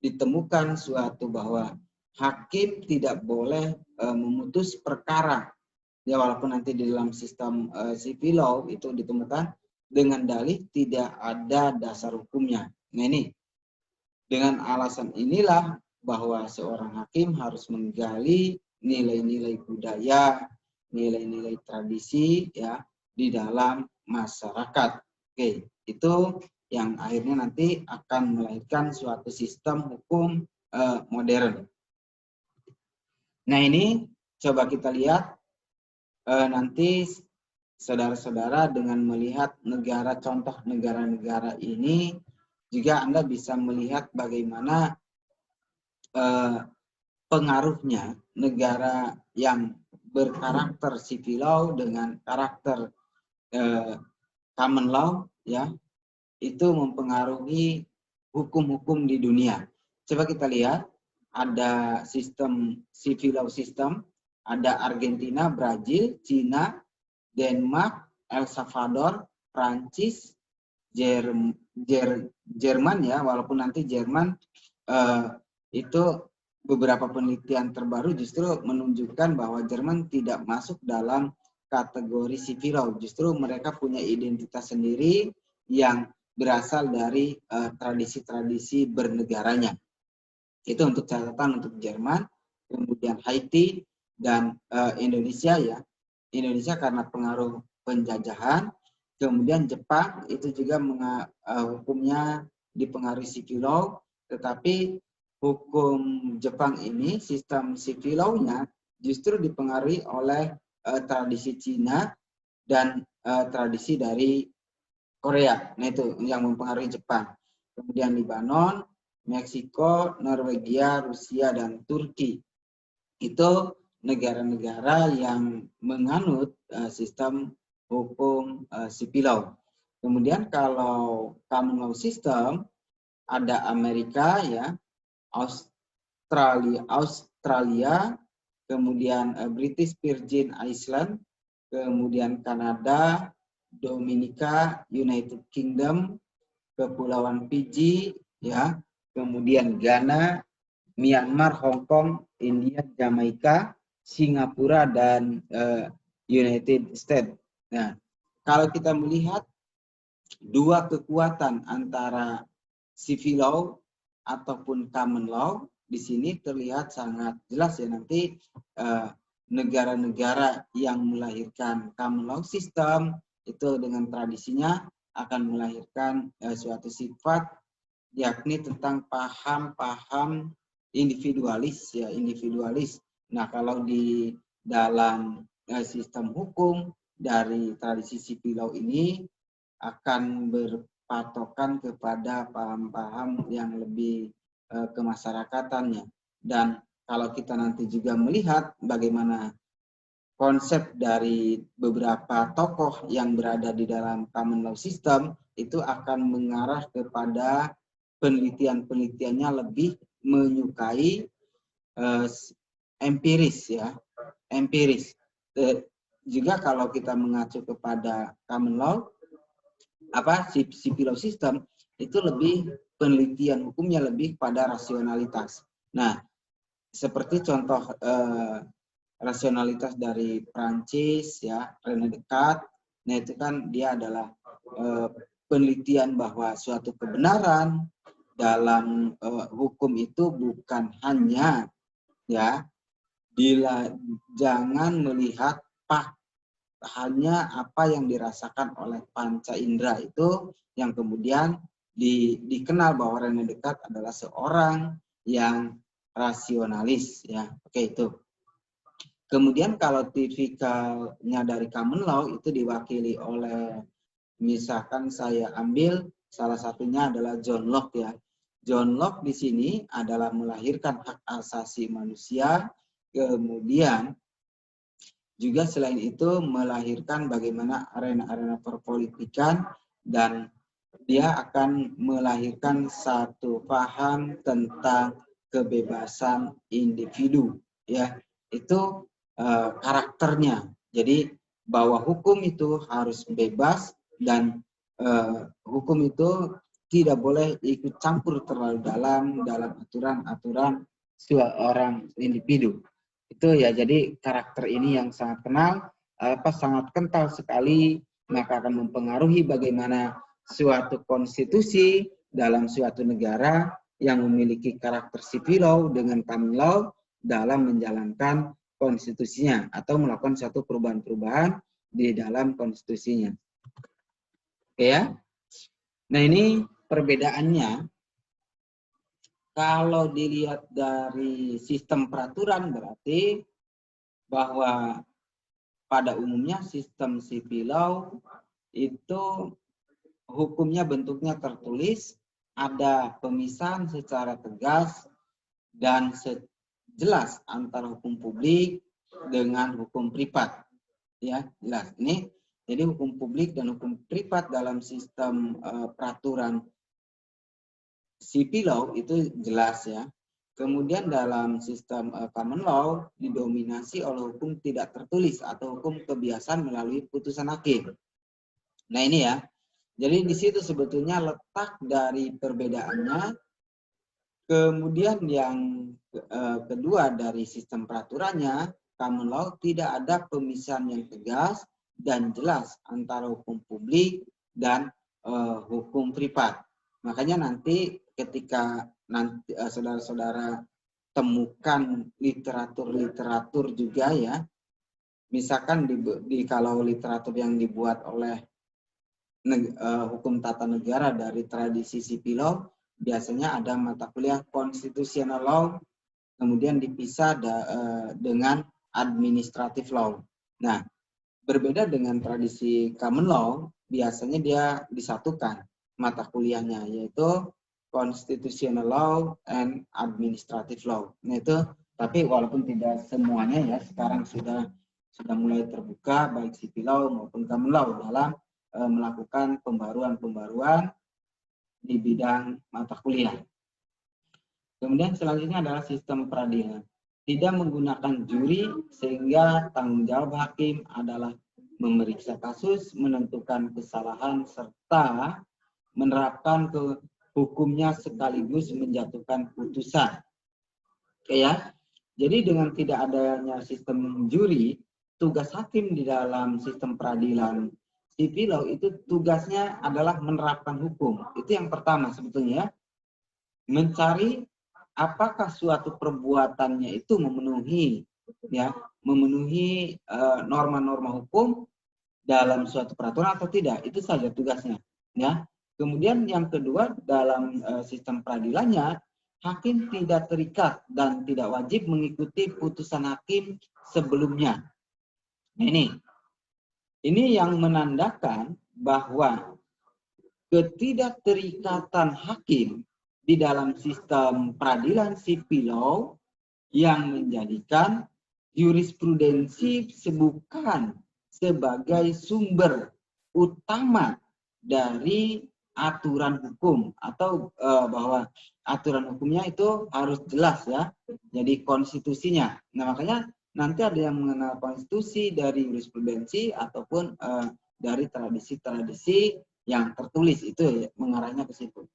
ditemukan suatu bahwa hakim tidak boleh memutus perkara. Ya, walaupun nanti di dalam sistem civil law itu ditemukan dengan dalih tidak ada dasar hukumnya. Nah, ini dengan alasan inilah bahwa seorang hakim harus menggali nilai-nilai budaya, nilai-nilai tradisi ya di dalam masyarakat. Oke, itu yang akhirnya nanti akan melahirkan suatu sistem hukum modern. Nah ini coba kita lihat nanti saudara-saudara dengan melihat contoh negara-negara ini juga Anda bisa melihat bagaimana pengaruhnya negara yang berkarakter civil law dengan karakter common law, ya, itu mempengaruhi hukum-hukum di dunia. Coba kita lihat, ada sistem civil law system, ada Argentina, Brazil, Cina, Denmark, El Salvador, Prancis, Jerman, ya, walaupun nanti Jerman itu beberapa penelitian terbaru justru menunjukkan bahwa Jerman tidak masuk dalam kategori civil law. Justru mereka punya identitas sendiri yang berasal dari tradisi-tradisi bernegaranya. Itu untuk catatan untuk Jerman, kemudian Haiti dan Indonesia, ya. Indonesia karena pengaruh penjajahan, kemudian Jepang itu juga hukumnya dipengaruhi civil law, tetapi hukum Jepang ini sistem civil law-nya justru dipengaruhi oleh tradisi Cina dan tradisi dari Korea. Nah itu yang mempengaruhi Jepang. Kemudian Lebanon, Meksiko, Norwegia, Rusia, dan Turki. Itu negara-negara yang menganut sistem hukum civil law. Kemudian kalau common law system, ada Amerika, ya, Australia, kemudian British Virgin Island, kemudian Kanada, Dominika, United Kingdom, Kepulauan Fiji, ya, kemudian Ghana, Myanmar, Hong Kong, India, Jamaika, Singapura, dan United States. Nah, kalau kita melihat dua kekuatan antara civil law ataupun common law, di sini terlihat sangat jelas, ya, nanti negara-negara yang melahirkan common law system itu dengan tradisinya akan melahirkan suatu sifat, yakni tentang paham-paham individualis, ya, individualis. Nah, kalau di dalam sistem hukum dari tradisi civil law ini akan berpatokan kepada paham-paham yang lebih kemasyarakatannya. Dan kalau kita nanti juga melihat bagaimana konsep dari beberapa tokoh yang berada di dalam common law system, itu akan mengarah kepada penelitian-penelitiannya lebih menyukai empiris, ya, empiris. Juga kalau kita mengacu kepada common law, civil law system, itu lebih penelitian hukumnya lebih pada rasionalitas. Nah, seperti contoh rasionalitas dari Prancis, ya, René Descartes. Nah, itu kan dia adalah penelitian bahwa suatu kebenaran dalam hukum itu bukan hanya, ya, jangan melihat hanya apa yang dirasakan oleh panca indera itu, yang kemudian dikenal bahwa René Descartes adalah seorang yang rasionalis, ya. Oke, itu. Kemudian kalau tipikalnya dari common law itu diwakili oleh, misalkan saya ambil salah satunya adalah John Locke, ya. John Locke di sini adalah melahirkan hak asasi manusia, kemudian juga selain itu melahirkan bagaimana arena-arena perpolitikan, dan dia akan melahirkan satu paham tentang kebebasan individu, ya. Itu karakternya. Jadi bahwa hukum itu harus bebas dan hukum itu tidak boleh ikut campur terlalu dalam aturan-aturan seorang individu. Itu, ya, jadi karakter ini yang sangat sangat kental sekali, maka akan mempengaruhi bagaimana suatu konstitusi dalam suatu negara yang memiliki karakter civil law dengan common law dalam menjalankan konstitusinya atau melakukan suatu perubahan-perubahan di dalam konstitusinya. Oke, ya. Nah, ini perbedaannya Kalau dilihat dari sistem peraturan berarti bahwa pada umumnya sistem civil law itu hukumnya bentuknya tertulis, ada pemisahan secara tegas dan jelas antara hukum publik dengan hukum privat. Ya, jelas. Ini jadi hukum publik dan hukum privat dalam sistem peraturan civil law itu jelas ya. Kemudian dalam sistem common law didominasi oleh hukum tidak tertulis atau hukum kebiasaan melalui putusan hakim. Nah ini ya, jadi di situ sebetulnya letak dari perbedaannya. Kemudian yang kedua dari sistem peraturannya, common law tidak ada pemisahan yang tegas dan jelas antara hukum publik dan hukum privat. Makanya nanti ketika nanti saudara-saudara temukan literatur-literatur juga ya, misalkan kalau literatur yang dibuat oleh hukum tata negara dari tradisi civil law, biasanya ada mata kuliah constitutional law, kemudian dipisah dengan administrative law. Nah, berbeda dengan tradisi common law, biasanya dia disatukan mata kuliahnya, yaitu constitutional law and administrative law. Nah itu, tapi walaupun tidak semuanya ya, sekarang sudah mulai terbuka baik civil law maupun common law dalam melakukan pembaruan-pembaruan di bidang mata kuliah. Kemudian selanjutnya adalah sistem peradilan. Tidak menggunakan juri sehingga tanggung jawab hakim adalah memeriksa kasus, menentukan kesalahan, serta menerapkan hukumnya sekaligus menjatuhkan putusan. Oke ya. Jadi dengan tidak adanya sistem juri, tugas hakim di dalam sistem peradilan civil law itu tugasnya adalah menerapkan hukum. Itu yang pertama sebetulnya. Mencari apakah suatu perbuatannya itu memenuhi norma-norma hukum dalam suatu peraturan atau tidak. Itu saja tugasnya ya. Kemudian yang kedua, dalam sistem peradilannya hakim tidak terikat dan tidak wajib mengikuti putusan hakim sebelumnya. Nah, ini yang menandakan bahwa ketidakterikatan hakim di dalam sistem peradilan civil law yang menjadikan jurisprudensi bukan sebagai sumber utama dari aturan hukum, atau bahwa aturan hukumnya itu harus jelas ya, jadi konstitusinya. Nah makanya nanti ada yang mengenal konstitusi dari jurisprudensi ataupun dari tradisi-tradisi yang tertulis, itu ya, mengarahnya ke situ.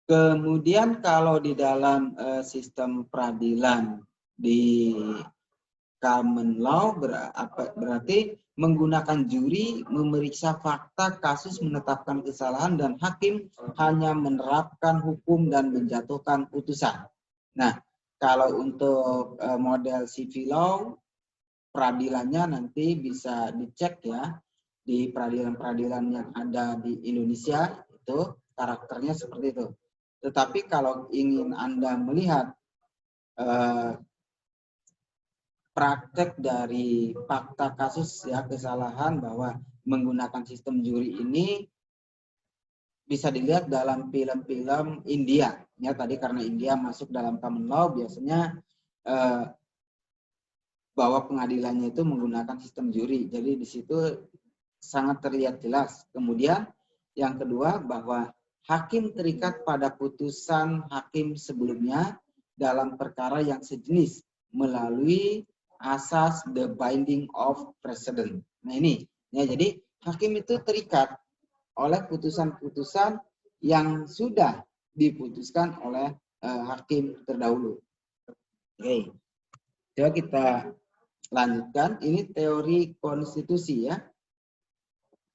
Kemudian kalau di dalam sistem peradilan di common law berarti menggunakan juri, memeriksa fakta kasus, menetapkan kesalahan, dan hakim hanya menerapkan hukum dan menjatuhkan putusan. Nah, kalau untuk model civil law, peradilannya nanti bisa dicek ya di peradilan-peradilan yang ada di Indonesia, itu karakternya seperti itu. Tetapi kalau ingin Anda melihat praktek dari fakta kasus ya kesalahan bahwa menggunakan sistem juri ini bisa dilihat dalam film-film India ya, tadi karena India masuk dalam common law, biasanya bahwa pengadilannya itu menggunakan sistem juri, jadi di situ sangat terlihat jelas. Kemudian yang kedua, bahwa hakim terikat pada putusan hakim sebelumnya dalam perkara yang sejenis melalui asas the binding of precedent. Nah ini ya, jadi hakim itu terikat oleh putusan-putusan yang sudah diputuskan oleh hakim terdahulu. Oke, coba kita lanjutkan. Ini teori konstitusi ya.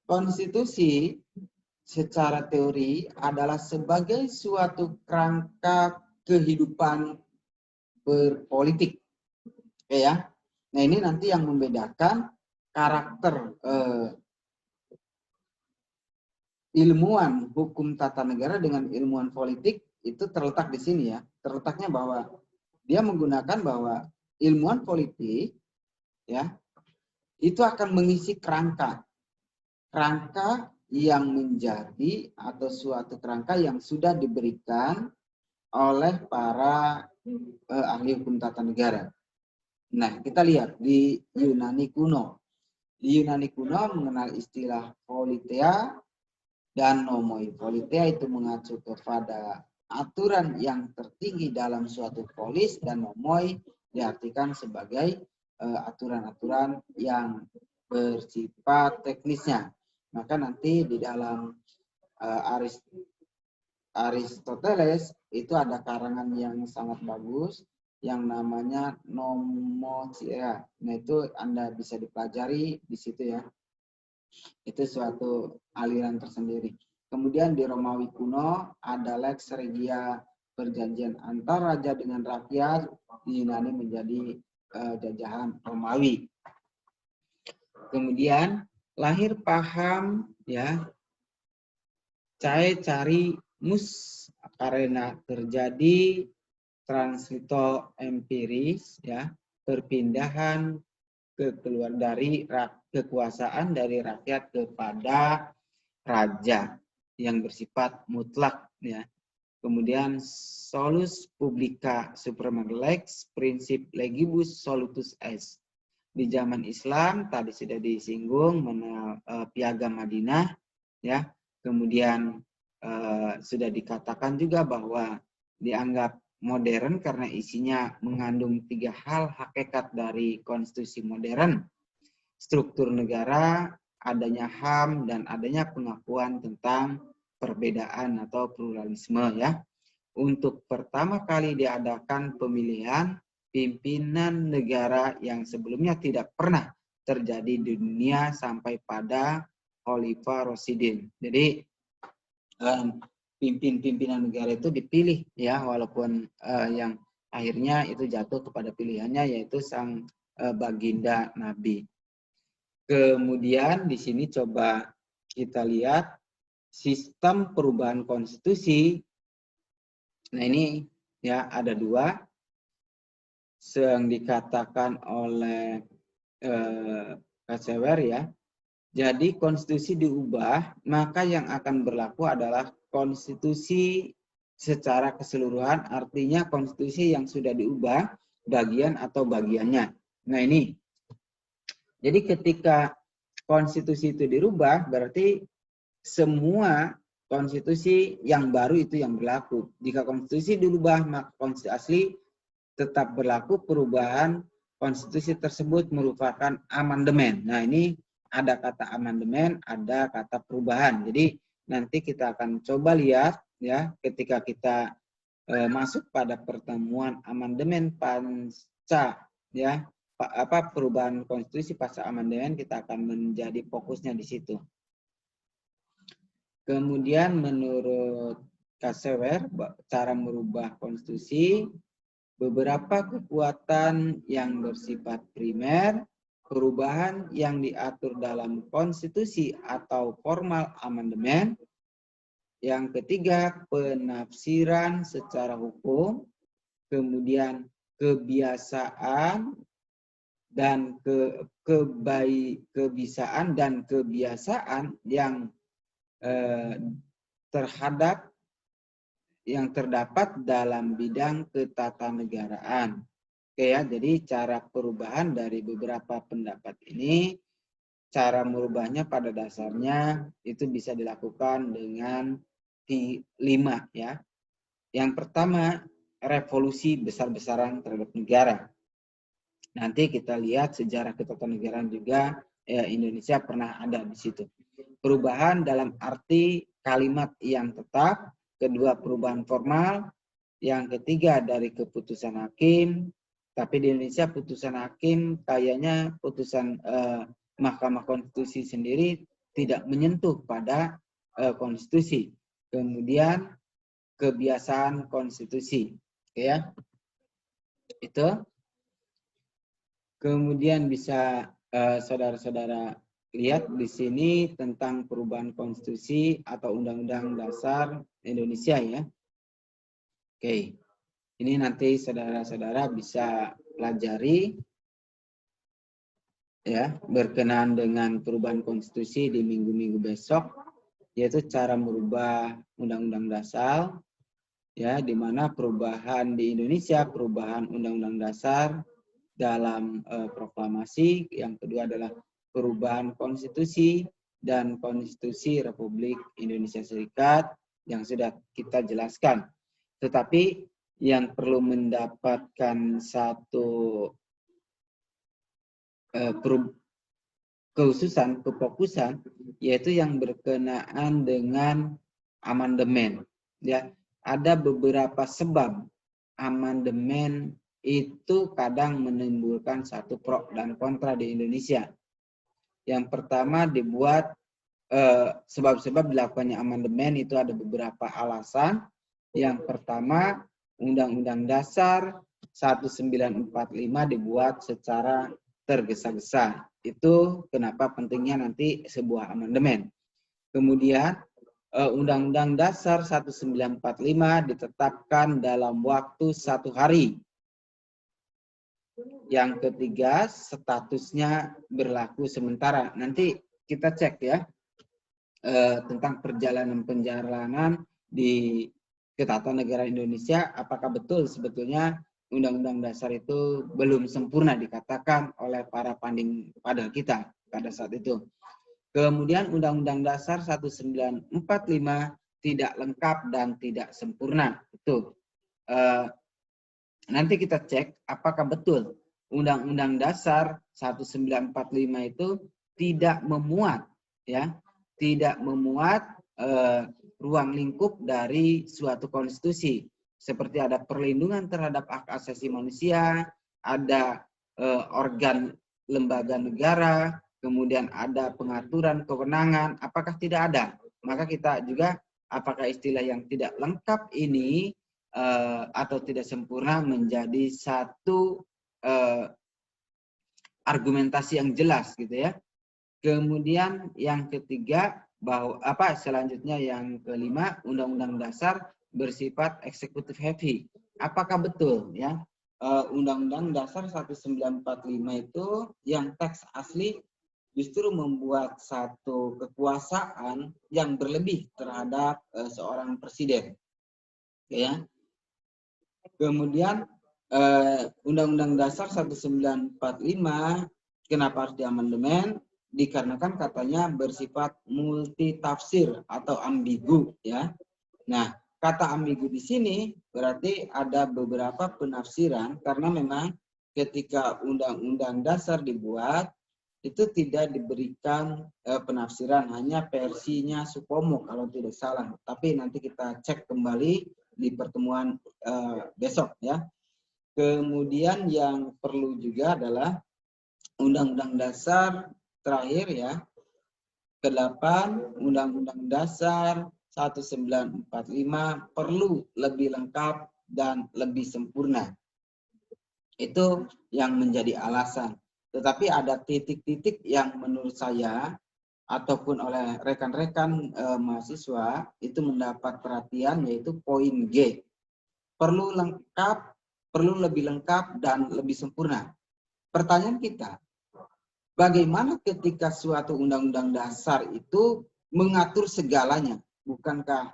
Konstitusi secara teori adalah sebagai suatu kerangka kehidupan berpolitik. Oke ya. Nah ini nanti yang membedakan karakter ilmuwan hukum tata negara dengan ilmuwan politik itu terletak di sini ya. Terletaknya bahwa dia menggunakan bahwa ilmuwan politik ya itu akan mengisi kerangka yang menjadi atau suatu kerangka yang sudah diberikan oleh para ahli hukum tata negara. Nah, kita lihat di Yunani kuno. Di Yunani kuno mengenal istilah politeia dan nomoi. Politeia itu mengacu kepada aturan yang tertinggi dalam suatu polis, dan nomoi diartikan sebagai aturan-aturan yang bersifat teknisnya. Maka nanti di dalam Aristoteles itu ada karangan yang sangat bagus yang namanya Nomotheia. Nah, itu Anda bisa dipelajari di situ ya. Itu suatu aliran tersendiri. Kemudian di Romawi kuno ada Lex Regia, perjanjian antar raja dengan rakyat. Di Yunani menjadi jajahan Romawi. Kemudian lahir paham ya cari mus karena terjadi translito empiris ya, perpindahan keluar dari kekuasaan dari rakyat kepada raja yang bersifat mutlak ya. Kemudian solus publica suprema lex, prinsip legibus solutus est. Di zaman Islam tadi sudah disinggung piagam Madinah ya. Kemudian sudah dikatakan juga bahwa dianggap modern karena isinya mengandung 3 hal hakikat dari konstitusi modern: struktur negara, adanya HAM, dan adanya pengakuan tentang perbedaan atau pluralisme ya. Untuk pertama kali diadakan pemilihan pimpinan negara yang sebelumnya tidak pernah terjadi di dunia sampai pada Khalifah Rasyidin. Jadi pimpinan negara itu dipilih ya, walaupun yang akhirnya itu jatuh kepada pilihannya yaitu sang baginda Nabi. Kemudian di sini coba kita lihat sistem perubahan konstitusi. Nah, ini ya ada 2 yang dikatakan oleh Casewer ya. Jadi konstitusi diubah, maka yang akan berlaku adalah konstitusi secara keseluruhan, artinya konstitusi yang sudah diubah bagian atau bagiannya. Nah ini, jadi ketika konstitusi itu dirubah, berarti semua konstitusi yang baru itu yang berlaku. Jika konstitusi dirubah, maka konstitusi asli tetap berlaku. Perubahan konstitusi tersebut merupakan amandemen. Nah ini ada kata amandemen, ada kata perubahan. Jadi nanti kita akan coba lihat ya ketika kita masuk pada pertemuan amandemen pasca ya perubahan konstitusi pasca amandemen, kita akan menjadi fokusnya di situ. Kemudian menurut Casewer, cara merubah konstitusi, beberapa kekuatan yang bersifat primer, perubahan yang diatur dalam konstitusi atau formal amandemen. Yang ketiga, penafsiran secara hukum, kemudian kebiasaan dan kebiasaan dan kebiasaan yang terdapat dalam bidang ketatanegaraan. Oke ya, jadi cara perubahan dari beberapa pendapat ini, cara merubahnya pada dasarnya itu bisa dilakukan dengan 5 ya. Yang pertama, revolusi besar-besaran terhadap negara. Nanti kita lihat sejarah ketatanegaraan juga Indonesia pernah ada di situ. Perubahan dalam arti kalimat yang tetap, kedua perubahan formal, yang ketiga dari keputusan hakim. Tapi di Indonesia putusan hakim kayaknya putusan Mahkamah Konstitusi sendiri tidak menyentuh pada konstitusi. Kemudian kebiasaan konstitusi, ya itu. Kemudian bisa saudara-saudara lihat di sini tentang perubahan konstitusi atau Undang-Undang Dasar Indonesia ya. Oke, ini nanti saudara-saudara bisa pelajari ya berkenaan dengan perubahan konstitusi di minggu-minggu besok, yaitu cara merubah undang-undang dasar, ya, di mana perubahan di Indonesia, perubahan undang-undang dasar dalam proklamasi, yang kedua adalah perubahan konstitusi dan konstitusi Republik Indonesia Serikat yang sudah kita jelaskan. Tetapi yang perlu mendapatkan satu kehususan, kefokusan, yaitu yang berkenaan dengan amandemen. Ya, ada beberapa sebab amandemen itu kadang menimbulkan satu pro dan kontra di Indonesia. Yang pertama dibuat sebab-sebab dilakukannya amandemen itu ada beberapa alasan. Yang pertama, Undang-Undang Dasar 1945 dibuat secara tergesa-gesa. Itu kenapa pentingnya nanti sebuah amandemen. Kemudian Undang-Undang Dasar 1945 ditetapkan dalam waktu 1 hari. Yang ketiga, statusnya berlaku sementara. Nanti kita cek ya tentang perjalanan di Ketatanegaraan Indonesia, apakah betul sebetulnya Undang-Undang Dasar itu belum sempurna dikatakan oleh para panding pada kita pada saat itu. Kemudian Undang-Undang Dasar 1945 tidak lengkap dan tidak sempurna. Itu nanti kita cek apakah betul Undang-Undang Dasar 1945 itu tidak memuat, ya, tidak memuat ruang lingkup dari suatu konstitusi, seperti ada perlindungan terhadap hak asasi manusia, ada organ lembaga negara, kemudian ada pengaturan kewenangan. Apakah tidak ada? Maka kita juga apakah istilah yang tidak lengkap ini atau tidak sempurna menjadi satu argumentasi yang jelas gitu ya. Kemudian yang ketiga, bahwa selanjutnya yang kelima, Undang-Undang Dasar bersifat eksekutif heavy. Apakah betul ya Undang-Undang Dasar 1945 itu yang teks asli justru membuat satu kekuasaan yang berlebih terhadap seorang presiden, ya. Kemudian Undang-Undang Dasar 1945 kenapa harus diamandemen? Dikarenakan katanya bersifat multitafsir atau ambigu, ya. Nah, kata ambigu di sini berarti ada beberapa penafsiran, karena memang ketika Undang-Undang Dasar dibuat itu tidak diberikan penafsiran, hanya versinya Supomo kalau tidak salah. Tapi nanti kita cek kembali di pertemuan besok, ya. Kemudian yang perlu juga adalah Undang-Undang Dasar terakhir, ya, ke-8, Undang-Undang Dasar 1945 perlu lebih lengkap dan lebih sempurna. Itu yang menjadi alasan. Tetapi ada titik-titik yang menurut saya ataupun oleh rekan-rekan mahasiswa itu mendapat perhatian, yaitu poin G. Perlu lengkap, perlu lebih lengkap dan lebih sempurna. Pertanyaan kita, bagaimana ketika suatu undang-undang dasar itu mengatur segalanya? Bukankah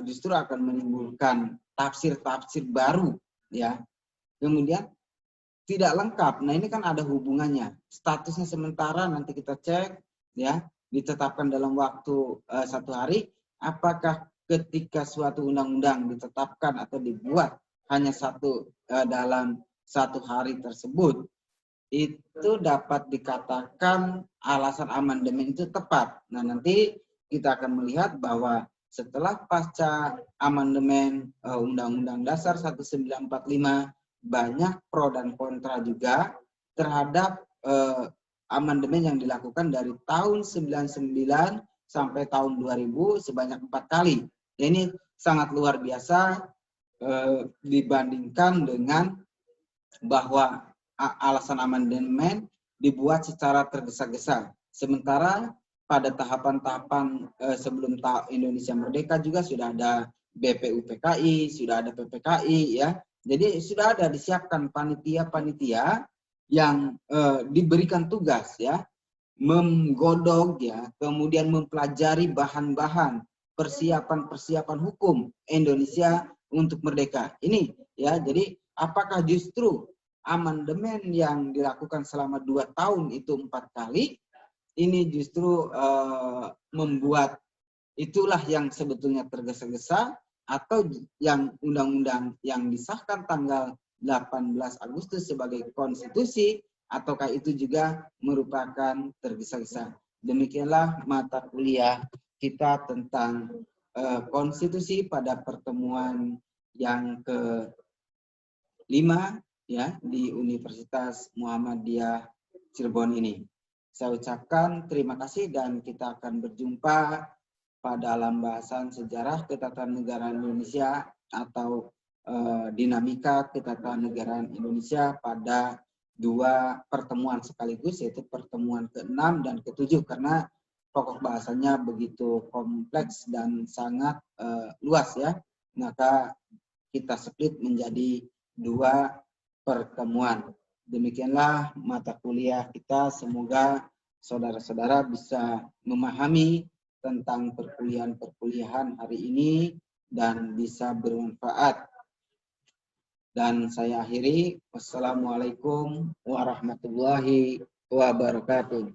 justru akan menimbulkan tafsir-tafsir baru, ya? Kemudian tidak lengkap. Nah, ini kan ada hubungannya. Statusnya sementara nanti kita cek, ya, ditetapkan dalam waktu 1 hari. Apakah ketika suatu undang-undang ditetapkan atau dibuat hanya dalam 1 hari tersebut, itu dapat dikatakan alasan amandemen itu tepat. Nah, nanti kita akan melihat bahwa setelah pasca amandemen Undang-Undang Dasar 1945, banyak pro dan kontra juga terhadap amandemen yang dilakukan dari tahun 99 sampai tahun 2000 sebanyak 4 kali. Ini sangat luar biasa dibandingkan dengan bahwa alasan amandemen dibuat secara tergesa-gesa. Sementara pada tahapan-tahapan sebelum Indonesia merdeka juga sudah ada BPUPKI, sudah ada PPKI ya. Jadi sudah ada disiapkan panitia-panitia yang diberikan tugas ya, menggodok ya, kemudian mempelajari bahan-bahan persiapan-persiapan hukum Indonesia untuk merdeka. Ini ya, jadi apakah justru amandemen yang dilakukan selama 2 tahun itu 4 kali, ini justru membuat itulah yang sebetulnya tergesa-gesa, atau yang undang-undang yang disahkan tanggal 18 Agustus sebagai konstitusi, ataukah itu juga merupakan tergesa-gesa. Demikianlah mata kuliah kita tentang konstitusi pada pertemuan yang ke-5 ya di Universitas Muhammadiyah Cirebon ini. Saya ucapkan terima kasih dan kita akan berjumpa pada dalam bahasan sejarah ketatanegaraan Indonesia atau dinamika ketatanegaraan Indonesia pada 2 pertemuan sekaligus, yaitu pertemuan ke-6 dan ke-7, karena pokok bahasanya begitu kompleks dan sangat luas ya. Maka kita split menjadi 2 pertemuan. Demikianlah mata kuliah kita, semoga saudara-saudara bisa memahami tentang perkuliahan hari ini dan bisa bermanfaat. Dan saya akhiri, wassalamualaikum warahmatullahi wabarakatuh.